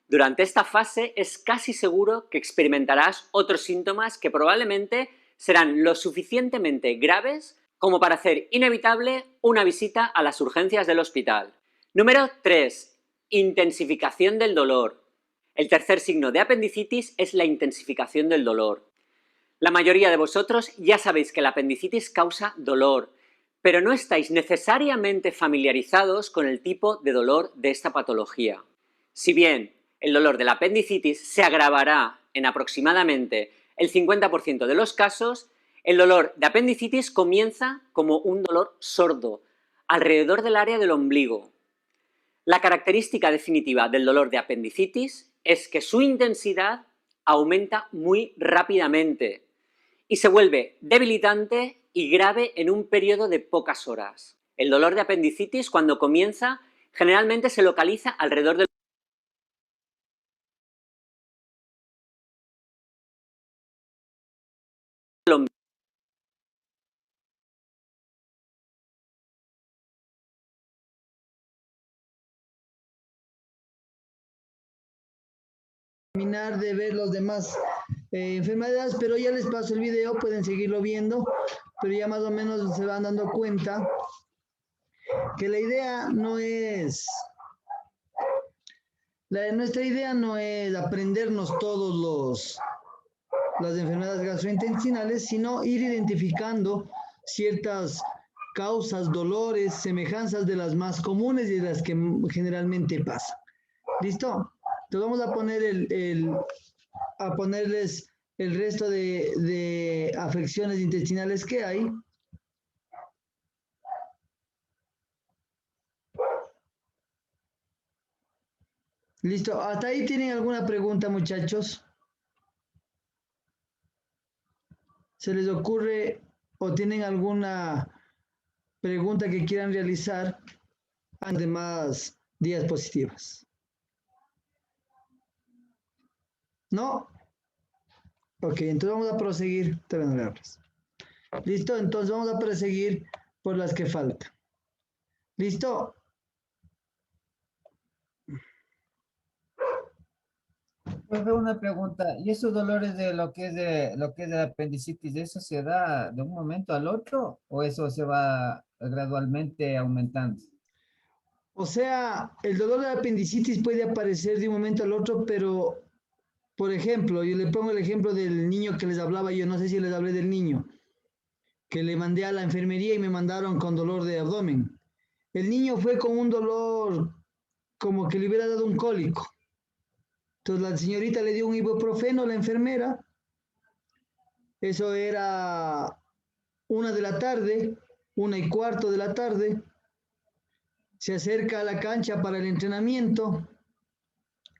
Durante esta fase es casi seguro que experimentarás otros síntomas que probablemente serán lo suficientemente graves como para hacer inevitable una visita a las urgencias del hospital. Número 3. Intensificación del dolor. El tercer signo de apendicitis es la intensificación del dolor. La mayoría de vosotros ya sabéis que la apendicitis causa dolor, pero no estáis necesariamente familiarizados con el tipo de dolor de esta patología. Si bien el dolor de la apendicitis se agravará en aproximadamente el 50% de los casos, el dolor de apendicitis comienza como un dolor sordo, alrededor del área del ombligo. La característica definitiva del dolor de apendicitis es que su intensidad aumenta muy rápidamente y se vuelve debilitante y grave en un periodo de pocas horas. El dolor de apendicitis, cuando comienza, generalmente se localiza alrededor del ombligo. Terminar de ver los demás enfermedades, pero ya les paso el video, pueden seguirlo viendo, pero ya más o menos se van dando cuenta que la idea no es, nuestra idea no es aprendernos todos las enfermedades gastrointestinales, sino ir identificando ciertas causas, dolores, semejanzas de las más comunes y de las que generalmente pasan. ¿Listo? Entonces vamos a poner a ponerles el resto de afecciones intestinales que hay. Listo, ¿hasta ahí tienen alguna pregunta, muchachos? ¿Se les ocurre o tienen alguna pregunta que quieran realizar antes de más diapositivas? ¿No? Ok, entonces vamos a proseguir. Todavía no le abres. ¿Listo? Entonces vamos a proseguir por las que faltan. ¿Listo? Profe, una pregunta. ¿Y esos dolores de lo que es de apendicitis, eso se da de un momento al otro o eso se va gradualmente aumentando? O sea, el dolor de apendicitis puede aparecer de un momento al otro, pero, por ejemplo, yo le pongo el ejemplo del niño que les hablaba yo, no sé si les hablé del niño, que le mandé a la enfermería y me mandaron con dolor de abdomen. El niño fue con un dolor como que le hubiera dado un cólico. Entonces la señorita le dio un ibuprofeno, la enfermera. Eso era 1 de la tarde, 1:15 de la tarde. Se acerca a la cancha para el entrenamiento.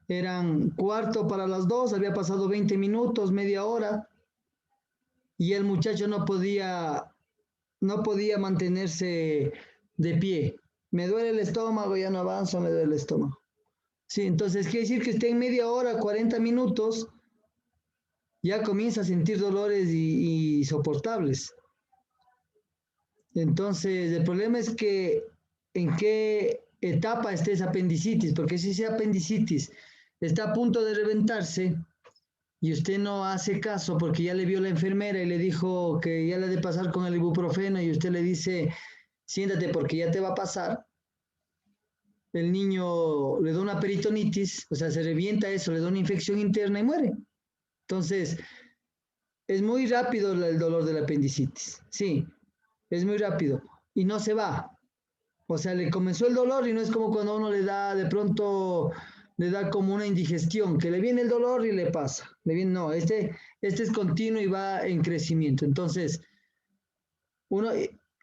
Eran 1:15 para las 2, había pasado 20 minutos, media hora. Y el muchacho no podía mantenerse de pie. Me duele el estómago, ya no avanzo, me duele el estómago. Sí, entonces quiere decir que esté en media hora, 40 minutos, ya comienza a sentir dolores insoportables. Entonces, el problema es que en qué etapa esté esa apendicitis, porque si esa apendicitis está a punto de reventarse y usted no hace caso porque ya le vio la enfermera y le dijo que ya le ha de pasar con el ibuprofeno y usted le dice, siéntate porque ya te va a pasar, el niño le da una peritonitis, o sea, se revienta eso, le da una infección interna y muere. Entonces, es muy rápido el dolor de la apendicitis, sí, es muy rápido y no se va. O sea, le comenzó el dolor y no es como cuando uno le da, de pronto le da como una indigestión, que le viene el dolor y le pasa. No, este es continuo y va en crecimiento. Entonces,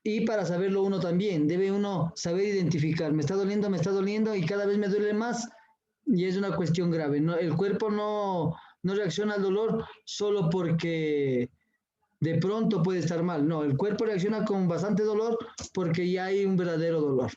y para saberlo uno también, debe uno saber identificar, me está doliendo y cada vez me duele más y es una cuestión grave. No, el cuerpo no reacciona al dolor solo porque de pronto puede estar mal. No, el cuerpo reacciona con bastante dolor porque ya hay un verdadero dolor.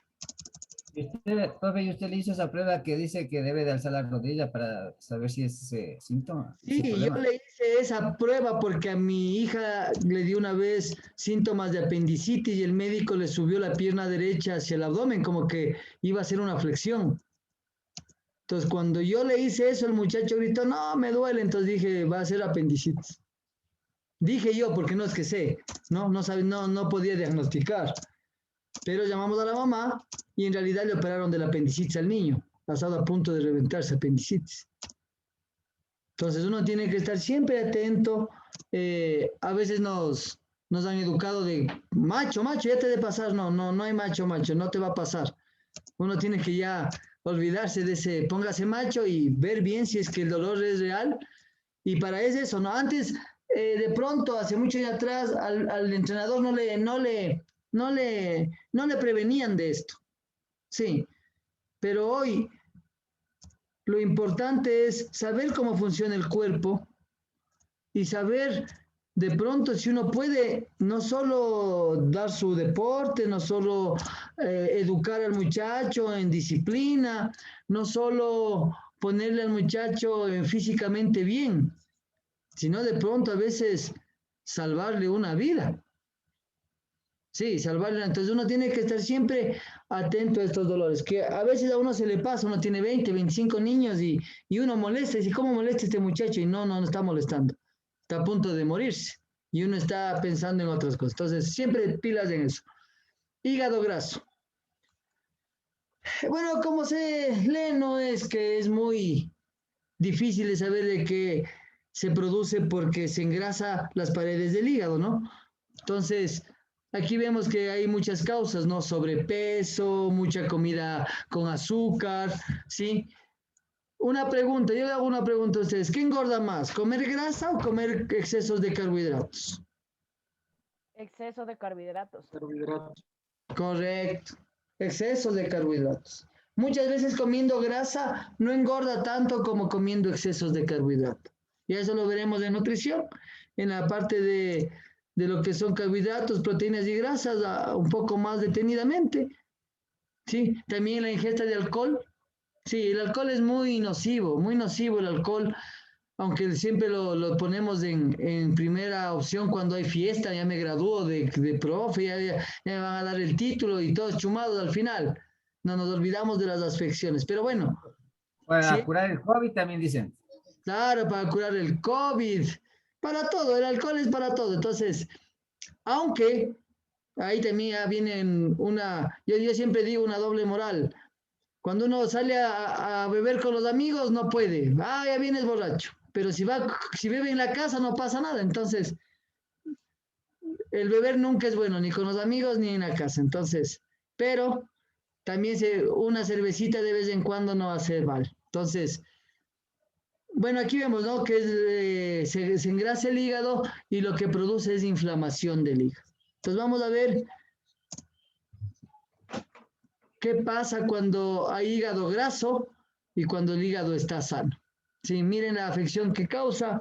Profe, ¿y usted le hizo esa prueba que dice que debe de alzar la rodilla para saber si es ese síntoma? Sí, yo le hice esa prueba porque a mi hija le dio una vez síntomas de apendicitis y el médico le subió la pierna derecha hacia el abdomen como que iba a ser una flexión. Entonces, cuando yo le hice eso, el muchacho gritó, no, me duele. Entonces dije, va a ser apendicitis. Dije yo, porque no es que sé, no podía diagnosticar. Pero llamamos a la mamá y en realidad le operaron del apendicitis al niño. Ha estado a punto de reventarse apendicitis. Entonces uno tiene que estar siempre atento. A veces nos han educado de macho, ya te de pasar. No hay macho, no te va a pasar. Uno tiene que ya olvidarse de ese, póngase macho y ver bien si es que el dolor es real. Y para eso, ¿no? Antes, de pronto, hace muchos años atrás, al entrenador no le prevenían de esto. Sí, pero hoy lo importante es saber cómo funciona el cuerpo y saber de pronto si uno puede no solo dar su deporte, no solo educar al muchacho en disciplina, no solo ponerle al muchacho físicamente bien, sino de pronto a veces salvarle una vida. Sí, salvarle. Entonces uno tiene que estar siempre atento a estos dolores, que a veces a uno se le pasa, uno tiene 20, 25 niños y uno molesta, y dice, ¿cómo molesta este muchacho? Y no está molestando, está a punto de morirse y uno está pensando en otras cosas. Entonces siempre pilas en eso. Hígado graso. Bueno, como se lee, no es que es muy difícil de saber de qué se produce porque se engrasa las paredes del hígado, ¿no? Entonces, aquí vemos que hay muchas causas, ¿no? Sobrepeso, mucha comida con azúcar, ¿sí? Una pregunta, yo le hago una pregunta a ustedes. ¿Qué engorda más? ¿Comer grasa o comer excesos de carbohidratos? Exceso de carbohidratos. Correcto. Exceso de carbohidratos. Muchas veces comiendo grasa no engorda tanto como comiendo excesos de carbohidratos. Y eso lo veremos en nutrición, en la parte de lo que son carbohidratos, proteínas y grasas, un poco más detenidamente. ¿Sí? También la ingesta de alcohol. Sí, el alcohol es muy nocivo el alcohol, aunque siempre lo ponemos en primera opción cuando hay fiesta, ya me gradúo de profe, ya me van a dar el título y todos chumados al final. No nos olvidamos de las afecciones, pero bueno. Para curar el COVID también dicen. Claro, para curar el COVID, para todo, el alcohol es para todo. Entonces, aunque ahí también ya viene yo siempre digo una doble moral. Cuando uno sale a beber con los amigos, no puede. Ya vienes borracho. Pero si bebe en la casa, no pasa nada. Entonces, el beber nunca es bueno, ni con los amigos ni en la casa. Entonces, pero también una cervecita de vez en cuando no va a hacer mal. Entonces, bueno, aquí vemos, ¿no? Que se engrasa el hígado y lo que produce es inflamación del hígado. Entonces, vamos a ver qué pasa cuando hay hígado graso y cuando el hígado está sano. Sí, miren la afección que causa.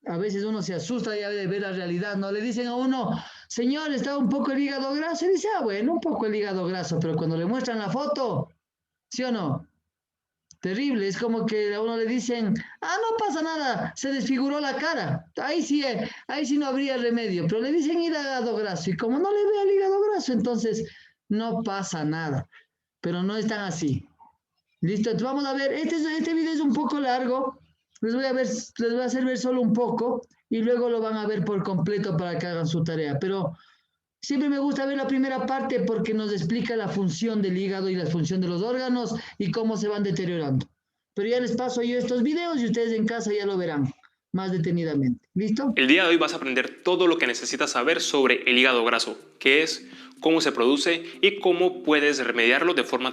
A veces uno se asusta ya de ver la realidad, ¿no? Le dicen a uno, señor, está un poco el hígado graso. Y dice, bueno, un poco el hígado graso, pero cuando le muestran la foto, ¿sí o no? Terrible, es como que a uno le dicen, no pasa nada, se desfiguró la cara. Ahí sí no habría remedio, pero le dicen hígado graso. Y como no le ve el hígado graso, entonces no pasa nada. Pero no es tan así. Listo, entonces vamos a ver, este video es un poco largo, les voy a hacer ver solo un poco y luego lo van a ver por completo para que hagan su tarea, pero siempre me gusta ver la primera parte porque nos explica la función del hígado y la función de los órganos y cómo se van deteriorando. Pero ya les paso yo estos videos y ustedes en casa ya lo verán más detenidamente. ¿Listo? El día de hoy vas a aprender todo lo que necesitas saber sobre el hígado graso, qué es, cómo se produce y cómo puedes remediarlo de forma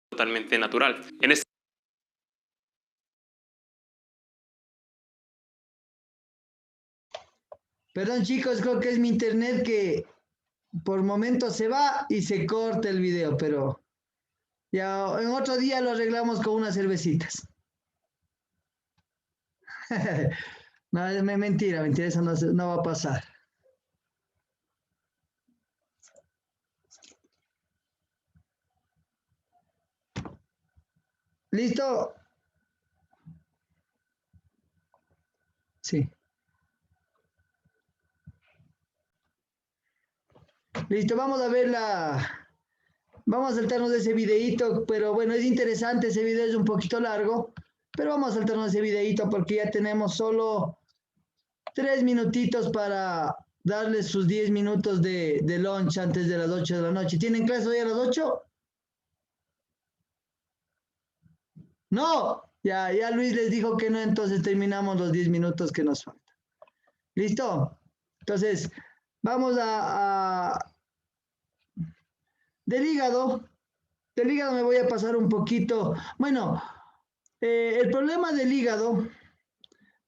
totalmente natural. Perdón chicos, creo que es mi internet que por momentos se va y se corta el video, pero ya en otro día lo arreglamos con unas cervecitas. No, es mentira, eso no va a pasar. ¿Listo? Sí. Listo, vamos a ver vamos a saltarnos de ese videíto, pero bueno, es interesante, ese video es un poquito largo, pero vamos a saltarnos ese videíto porque ya tenemos solo 3 minutitos para darles sus 10 minutos de lunch antes de las 8 de la noche. ¿Tienen clase hoy a las 8? No, ya Luis les dijo que no, entonces terminamos los 10 minutos que nos faltan. ¿Listo? Entonces, vamos del hígado me voy a pasar un poquito. Bueno, el problema del hígado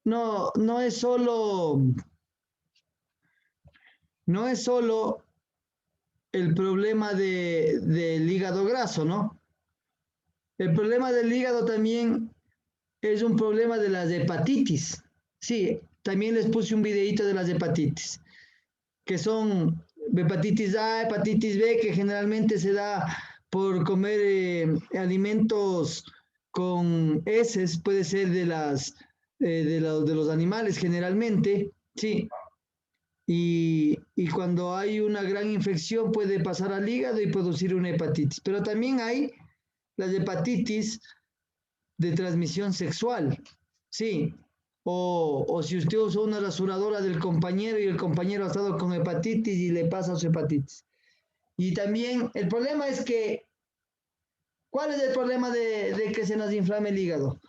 no es solo el problema del hígado graso, ¿no? El problema del hígado también es un problema de las hepatitis. Sí, también les puse un videito de las hepatitis, que son hepatitis A, hepatitis B, que generalmente se da por comer alimentos con heces, puede ser de los animales generalmente, sí. Y cuando hay una gran infección puede pasar al hígado y producir una hepatitis. Pero también hay las hepatitis de transmisión sexual, sí. O si usted usa una rasuradora del compañero y el compañero ha estado con hepatitis y le pasa su hepatitis. Y también el problema es que, ¿cuál es el problema de que se nos inflame el hígado?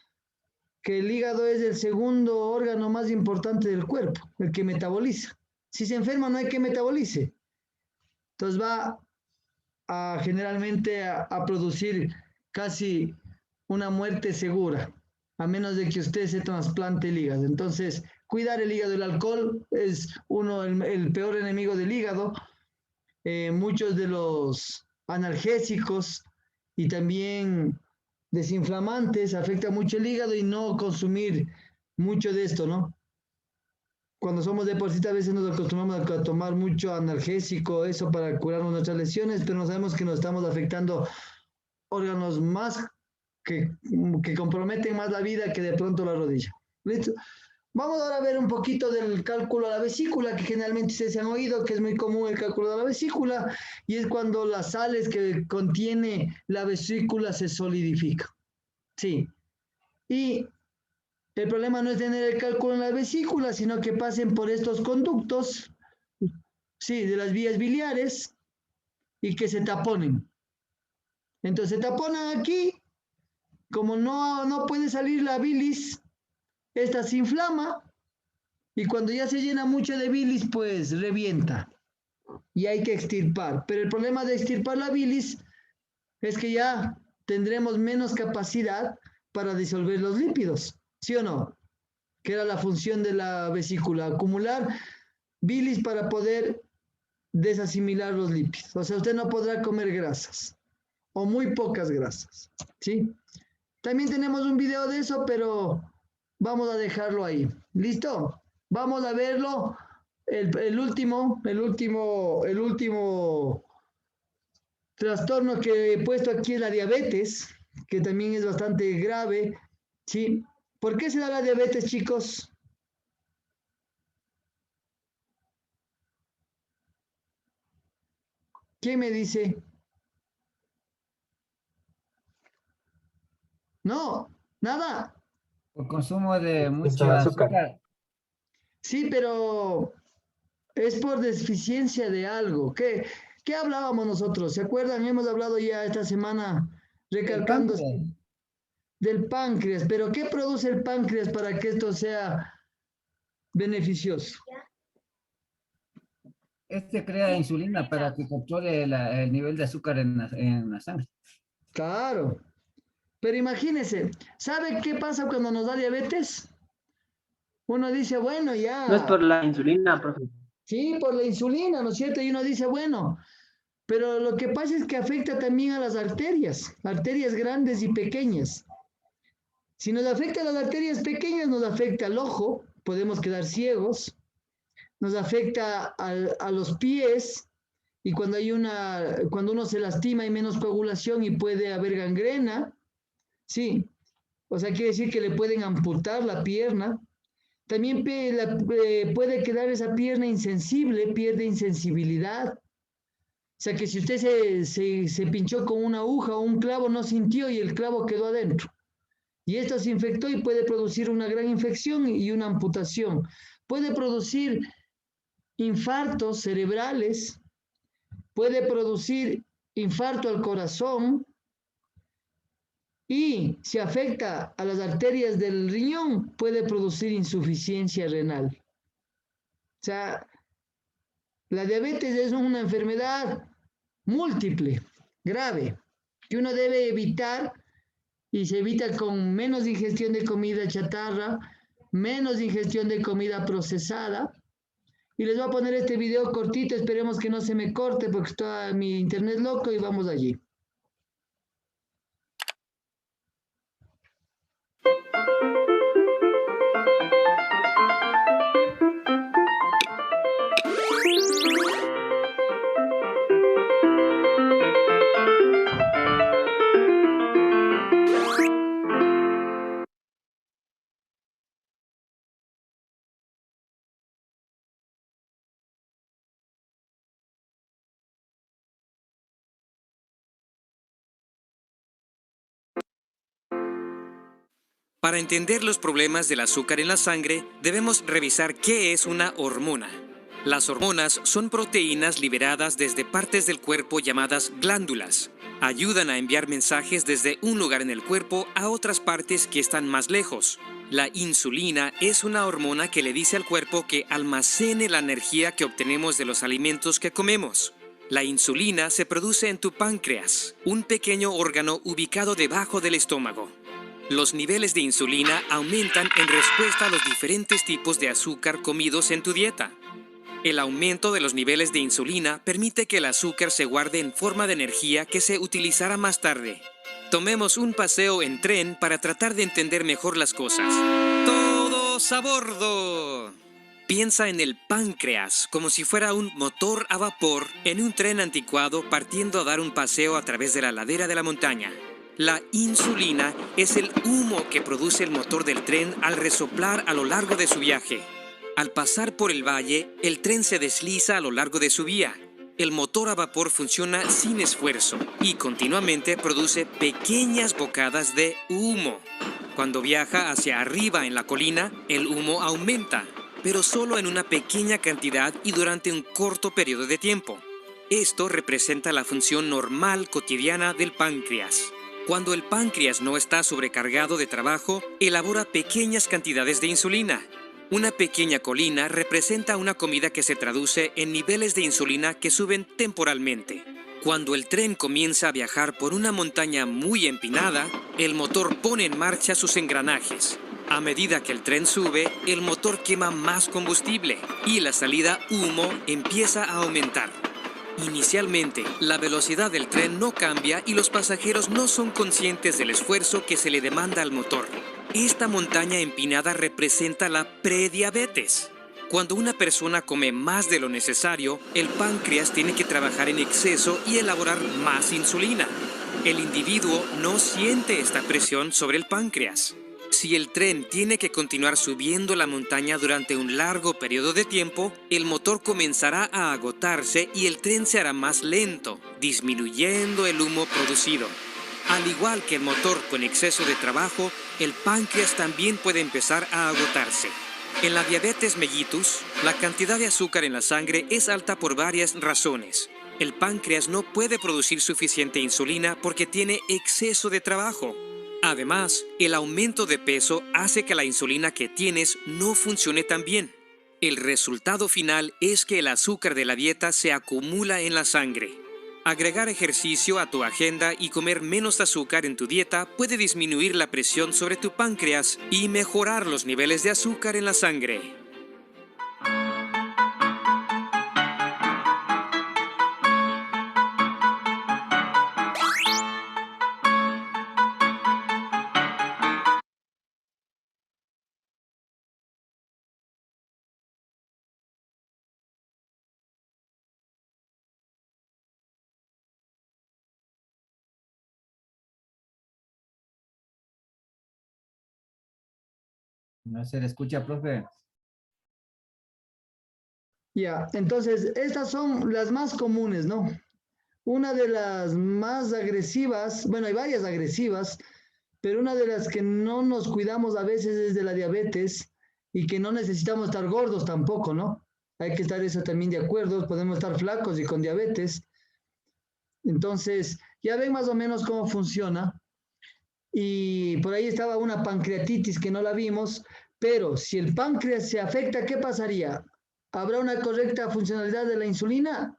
Que el hígado es el segundo órgano más importante del cuerpo, el que metaboliza. Si se enferma no hay que metabolice. Entonces va generalmente a producir casi una muerte segura, a menos de que usted se trasplante el hígado. Entonces, cuidar el hígado. El alcohol es el peor enemigo del hígado. Muchos de los analgésicos y también desinflamantes afectan mucho el hígado, y no consumir mucho de esto, ¿no? Cuando somos deportistas a veces nos acostumbramos a tomar mucho analgésico, eso para curarnos nuestras lesiones, pero no sabemos que nos estamos afectando órganos más que comprometen más la vida que de pronto la rodilla. ¿Listo? Vamos ahora a ver un poquito del cálculo de la vesícula, que generalmente ustedes han oído que es muy común el cálculo de la vesícula, y es cuando las sales que contiene la vesícula se solidifican. Sí. Y el problema no es tener el cálculo en la vesícula, sino que pasen por estos conductos, sí, de las vías biliares, y que se taponen. Entonces se taponan aquí, como no puede salir la bilis, esta se inflama, y cuando ya se llena mucho de bilis, pues revienta, y hay que extirpar. Pero el problema de extirpar la bilis es que ya tendremos menos capacidad para disolver los lípidos, ¿sí o no? Que era la función de la vesícula, acumular bilis para poder desasimilar los lípidos. O sea, usted no podrá comer grasas, o muy pocas grasas, ¿sí? También tenemos un video de eso, pero vamos a dejarlo ahí. ¿Listo? Vamos a verlo. El último trastorno que he puesto aquí es la diabetes, que también es bastante grave, ¿sí? ¿Por qué se da la diabetes, chicos? ¿Quién me dice? No, nada. Por consumo de mucho azúcar. Sí, pero es por deficiencia de algo. ¿Qué hablábamos nosotros? ¿Se acuerdan? Hemos hablado ya esta semana recalcando del páncreas. Pero ¿qué produce el páncreas para que esto sea beneficioso? Este crea insulina para que controle el nivel de azúcar en la sangre. Claro. Pero imagínense, ¿sabe qué pasa cuando nos da diabetes? Uno dice, bueno, ya. No es por la insulina, profe. Sí, por la insulina, ¿no es cierto? Y uno dice, bueno, pero lo que pasa es que afecta también a las arterias grandes y pequeñas. Si nos afecta a las arterias pequeñas, nos afecta al ojo, podemos quedar ciegos, nos afecta a los pies, y cuando uno se lastima hay menos coagulación y puede haber gangrena, sí, o sea, quiere decir que le pueden amputar la pierna. También puede quedar esa pierna insensible, pierde insensibilidad. O sea que si usted se pinchó con una aguja o un clavo, no sintió y el clavo quedó adentro. Y esto se infectó y puede producir una gran infección y una amputación. Puede producir infartos cerebrales, puede producir infarto al corazón y si afecta a las arterias del riñón, puede producir insuficiencia renal. O sea, la diabetes es una enfermedad múltiple, grave, que uno debe evitar y se evita con menos ingestión de comida chatarra, menos ingestión de comida procesada. Y les voy a poner este video cortito, esperemos que no se me corte porque está mi internet loco y vamos allí. Para entender los problemas del azúcar en la sangre, debemos revisar qué es una hormona. Las hormonas son proteínas liberadas desde partes del cuerpo llamadas glándulas. Ayudan a enviar mensajes desde un lugar en el cuerpo a otras partes que están más lejos. La insulina es una hormona que le dice al cuerpo que almacene la energía que obtenemos de los alimentos que comemos. La insulina se produce en tu páncreas, un pequeño órgano ubicado debajo del estómago. Los niveles de insulina aumentan en respuesta a los diferentes tipos de azúcar comidos en tu dieta. El aumento de los niveles de insulina permite que el azúcar se guarde en forma de energía que se utilizará más tarde. Tomemos un paseo en tren para tratar de entender mejor las cosas. ¡Todos a bordo! Piensa en el páncreas como si fuera un motor a vapor en un tren anticuado partiendo a dar un paseo a través de la ladera de la montaña. La insulina es el humo que produce el motor del tren al resoplar a lo largo de su viaje. Al pasar por el valle, el tren se desliza a lo largo de su vía. El motor a vapor funciona sin esfuerzo y continuamente produce pequeñas bocadas de humo. Cuando viaja hacia arriba en la colina, el humo aumenta, pero solo en una pequeña cantidad y durante un corto periodo de tiempo. Esto representa la función normal cotidiana del páncreas. Cuando el páncreas no está sobrecargado de trabajo, elabora pequeñas cantidades de insulina. Una pequeña colina representa una comida que se traduce en niveles de insulina que suben temporalmente. Cuando el tren comienza a viajar por una montaña muy empinada, el motor pone en marcha sus engranajes. A medida que el tren sube, el motor quema más combustible y la salida humo empieza a aumentar. Inicialmente, la velocidad del tren no cambia y los pasajeros no son conscientes del esfuerzo que se le demanda al motor. Esta montaña empinada representa la prediabetes. Cuando una persona come más de lo necesario, el páncreas tiene que trabajar en exceso y elaborar más insulina. El individuo no siente esta presión sobre el páncreas. Si el tren tiene que continuar subiendo la montaña durante un largo periodo de tiempo, el motor comenzará a agotarse y el tren se hará más lento, disminuyendo el humo producido. Al igual que el motor con exceso de trabajo, el páncreas también puede empezar a agotarse. En la diabetes mellitus, la cantidad de azúcar en la sangre es alta por varias razones. El páncreas no puede producir suficiente insulina porque tiene exceso de trabajo. Además, el aumento de peso hace que la insulina que tienes no funcione tan bien. El resultado final es que el azúcar de la dieta se acumula en la sangre. Agregar ejercicio a tu agenda y comer menos azúcar en tu dieta puede disminuir la presión sobre tu páncreas y mejorar los niveles de azúcar en la sangre. No se le escucha, profe. Ya, entonces, estas son las más comunes, ¿no? Una de las más agresivas, bueno, hay varias agresivas, pero una de las que no nos cuidamos a veces es de la diabetes y que no necesitamos estar gordos tampoco, ¿no? Hay que estar eso también de acuerdo. Podemos estar flacos y con diabetes. Entonces, ya ven más o menos cómo funciona. Y por ahí estaba una pancreatitis que no la vimos, pero si el páncreas se afecta, ¿qué pasaría? ¿Habrá una correcta funcionalidad de la insulina?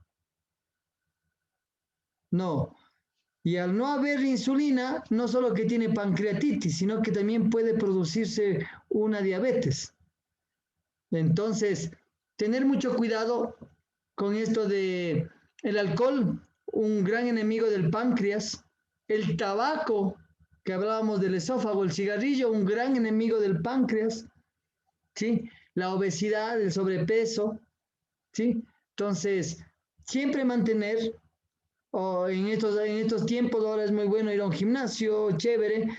No. Y al no haber insulina, no solo que tiene pancreatitis, sino que también puede producirse una diabetes. Entonces, tener mucho cuidado con esto de el alcohol, un gran enemigo del páncreas, el tabaco, que hablábamos del esófago, el cigarrillo, un gran enemigo del páncreas, ¿sí? La obesidad, el sobrepeso, ¿sí? Entonces, siempre mantener, en estos tiempos ahora es muy bueno ir a un gimnasio, chévere,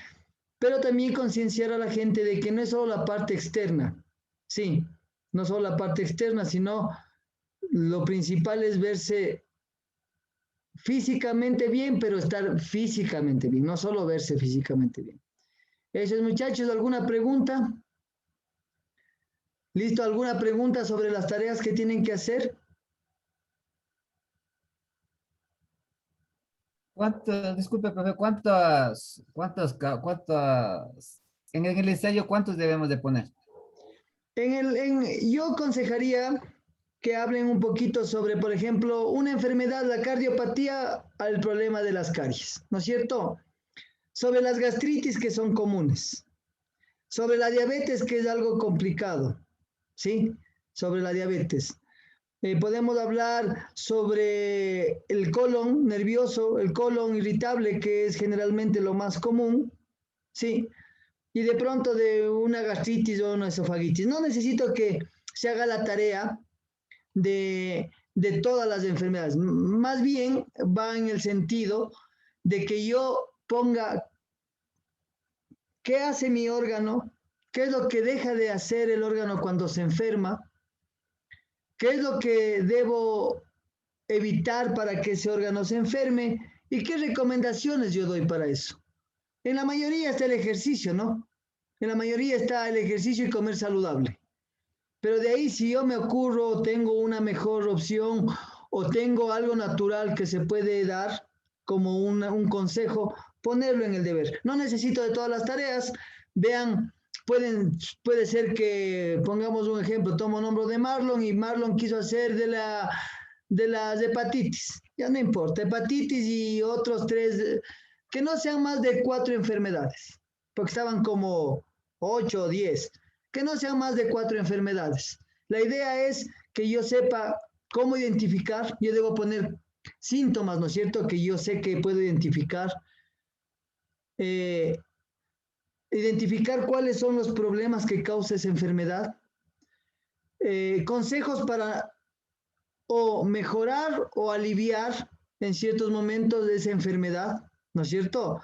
pero también concienciar a la gente de que no es solo la parte externa, sí, no solo la parte externa, sino lo principal es verse físicamente bien, pero estar físicamente bien, no solo verse físicamente bien. Eso es, muchachos, ¿alguna pregunta? ¿Listo? ¿Alguna pregunta sobre las tareas que tienen que hacer? Disculpe, profe, en el ensayo, ¿cuántos debemos de poner? Yo aconsejaría que hablen un poquito sobre, por ejemplo, una enfermedad, la cardiopatía, al problema de las caries, ¿no es cierto? Sobre las gastritis, que son comunes. Sobre la diabetes, que es algo complicado, ¿sí? Sobre la diabetes. Podemos hablar sobre el colon nervioso, el colon irritable, que es generalmente lo más común, ¿sí? Y de pronto de una gastritis o una esofagitis. No necesito que se haga la tarea de todas las enfermedades. Más bien va en el sentido de que yo ponga qué hace mi órgano, qué es lo que deja de hacer el órgano cuando se enferma, qué es lo que debo evitar para que ese órgano se enferme y qué recomendaciones yo doy para eso. En la mayoría está el ejercicio, ¿no? En la mayoría está el ejercicio y comer saludable. Pero de ahí, si yo me ocurro, tengo una mejor opción o tengo algo natural que se puede dar como un consejo, ponerlo en el deber. No necesito de todas las tareas. Vean, puede ser que pongamos un ejemplo, tomo nombre de Marlon y Marlon quiso hacer de las hepatitis. Ya no importa, hepatitis y otros 3, que no sean más de 4 enfermedades, porque estaban como 8 o 10. Que no sean más de 4 enfermedades. La idea es que yo sepa cómo identificar, yo debo poner síntomas, ¿no es cierto?, que yo sé que puedo identificar. Identificar cuáles son los problemas que causa esa enfermedad. Consejos para o mejorar o aliviar en ciertos momentos de esa enfermedad, ¿no es cierto?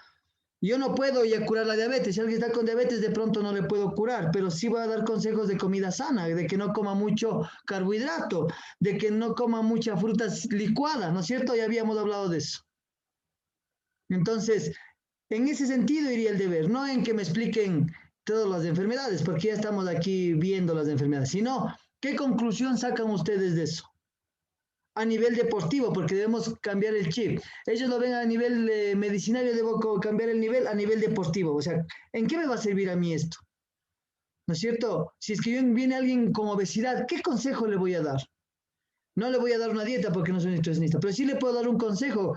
Yo no puedo ya curar la diabetes. Si alguien está con diabetes, de pronto no le puedo curar, pero sí voy a dar consejos de comida sana, de que no coma mucho carbohidrato, de que no coma mucha fruta licuada, ¿no es cierto? Ya habíamos hablado de eso. Entonces, en ese sentido iría el deber, no en que me expliquen todas las enfermedades, porque ya estamos aquí viendo las enfermedades, sino qué conclusión sacan ustedes de eso. A nivel deportivo, porque debemos cambiar el chip. Ellos lo ven a nivel medicinal, yo debo cambiar el nivel a nivel deportivo. O sea, ¿en qué me va a servir a mí esto? ¿No es cierto? Si es que viene alguien con obesidad, ¿qué consejo le voy a dar? No le voy a dar una dieta porque no soy nutricionista, pero sí le puedo dar un consejo.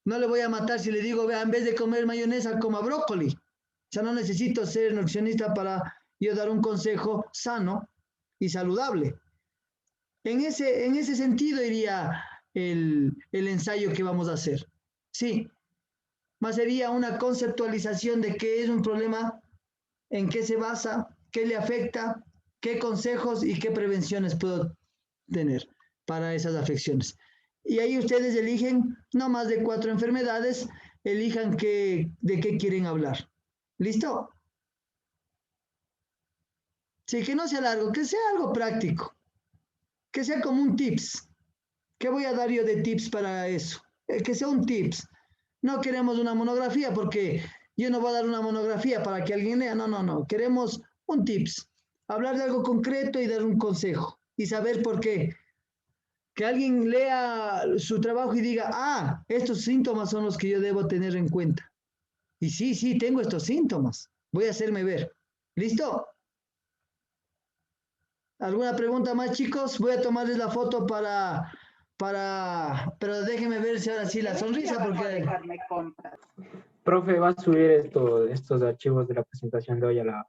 No le voy a matar si le digo, vea, en vez de comer mayonesa, coma brócoli. O sea, no necesito ser nutricionista para yo dar un consejo sano y saludable. En ese sentido iría el ensayo que vamos a hacer. Sí, más sería una conceptualización de qué es un problema, en qué se basa, qué le afecta, qué consejos y qué prevenciones puedo tener para esas afecciones. Y ahí ustedes eligen no más de 4 enfermedades, elijan de qué quieren hablar. ¿Listo? Sí, que no sea largo, que sea algo práctico. Que sea como un tips. ¿Qué voy a dar yo de tips para eso? Que sea un tips. No queremos una monografía porque yo no voy a dar una monografía para que alguien lea. No. Queremos un tips. Hablar de algo concreto y dar un consejo. y saber por qué. Que alguien lea su trabajo y diga, ah, estos síntomas son los que yo debo tener en cuenta. Y sí, tengo estos síntomas. Voy a hacerme ver. ¿Listo? ¿Alguna pregunta más, chicos? Voy a tomarles la foto pero déjenme ver si ahora sí la sonrisa, porque... Profe, ¿va a subir estos archivos de la presentación de hoy a la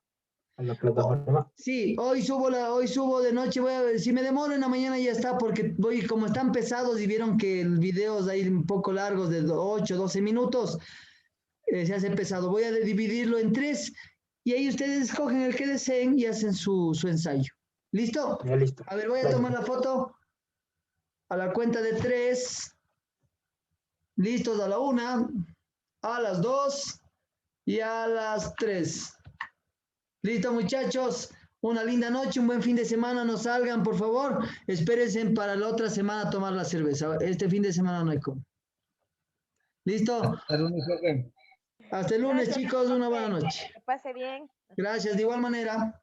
plataforma? Sí, hoy subo de noche, voy a ver, si me demoro en la mañana ya está, porque como están pesados y vieron que el video es ahí un poco largos de 8, 12 minutos, se hace pesado. Voy a dividirlo en 3 y ahí ustedes escogen el que deseen y hacen su ensayo. ¿Listo? Ya listo. A ver, voy a tomar la foto a la cuenta de 3. Listos a la 1, a las 2 y a las 3. Listo, muchachos. Una linda noche, un buen fin de semana. No salgan, por favor. Espérense para la otra semana tomar la cerveza. Este fin de semana no hay como. ¿Listo? Hasta el lunes, profe. Hasta el lunes, Gracias, chicos. Una buena profe. noche. Que pase bien. Gracias, de igual manera.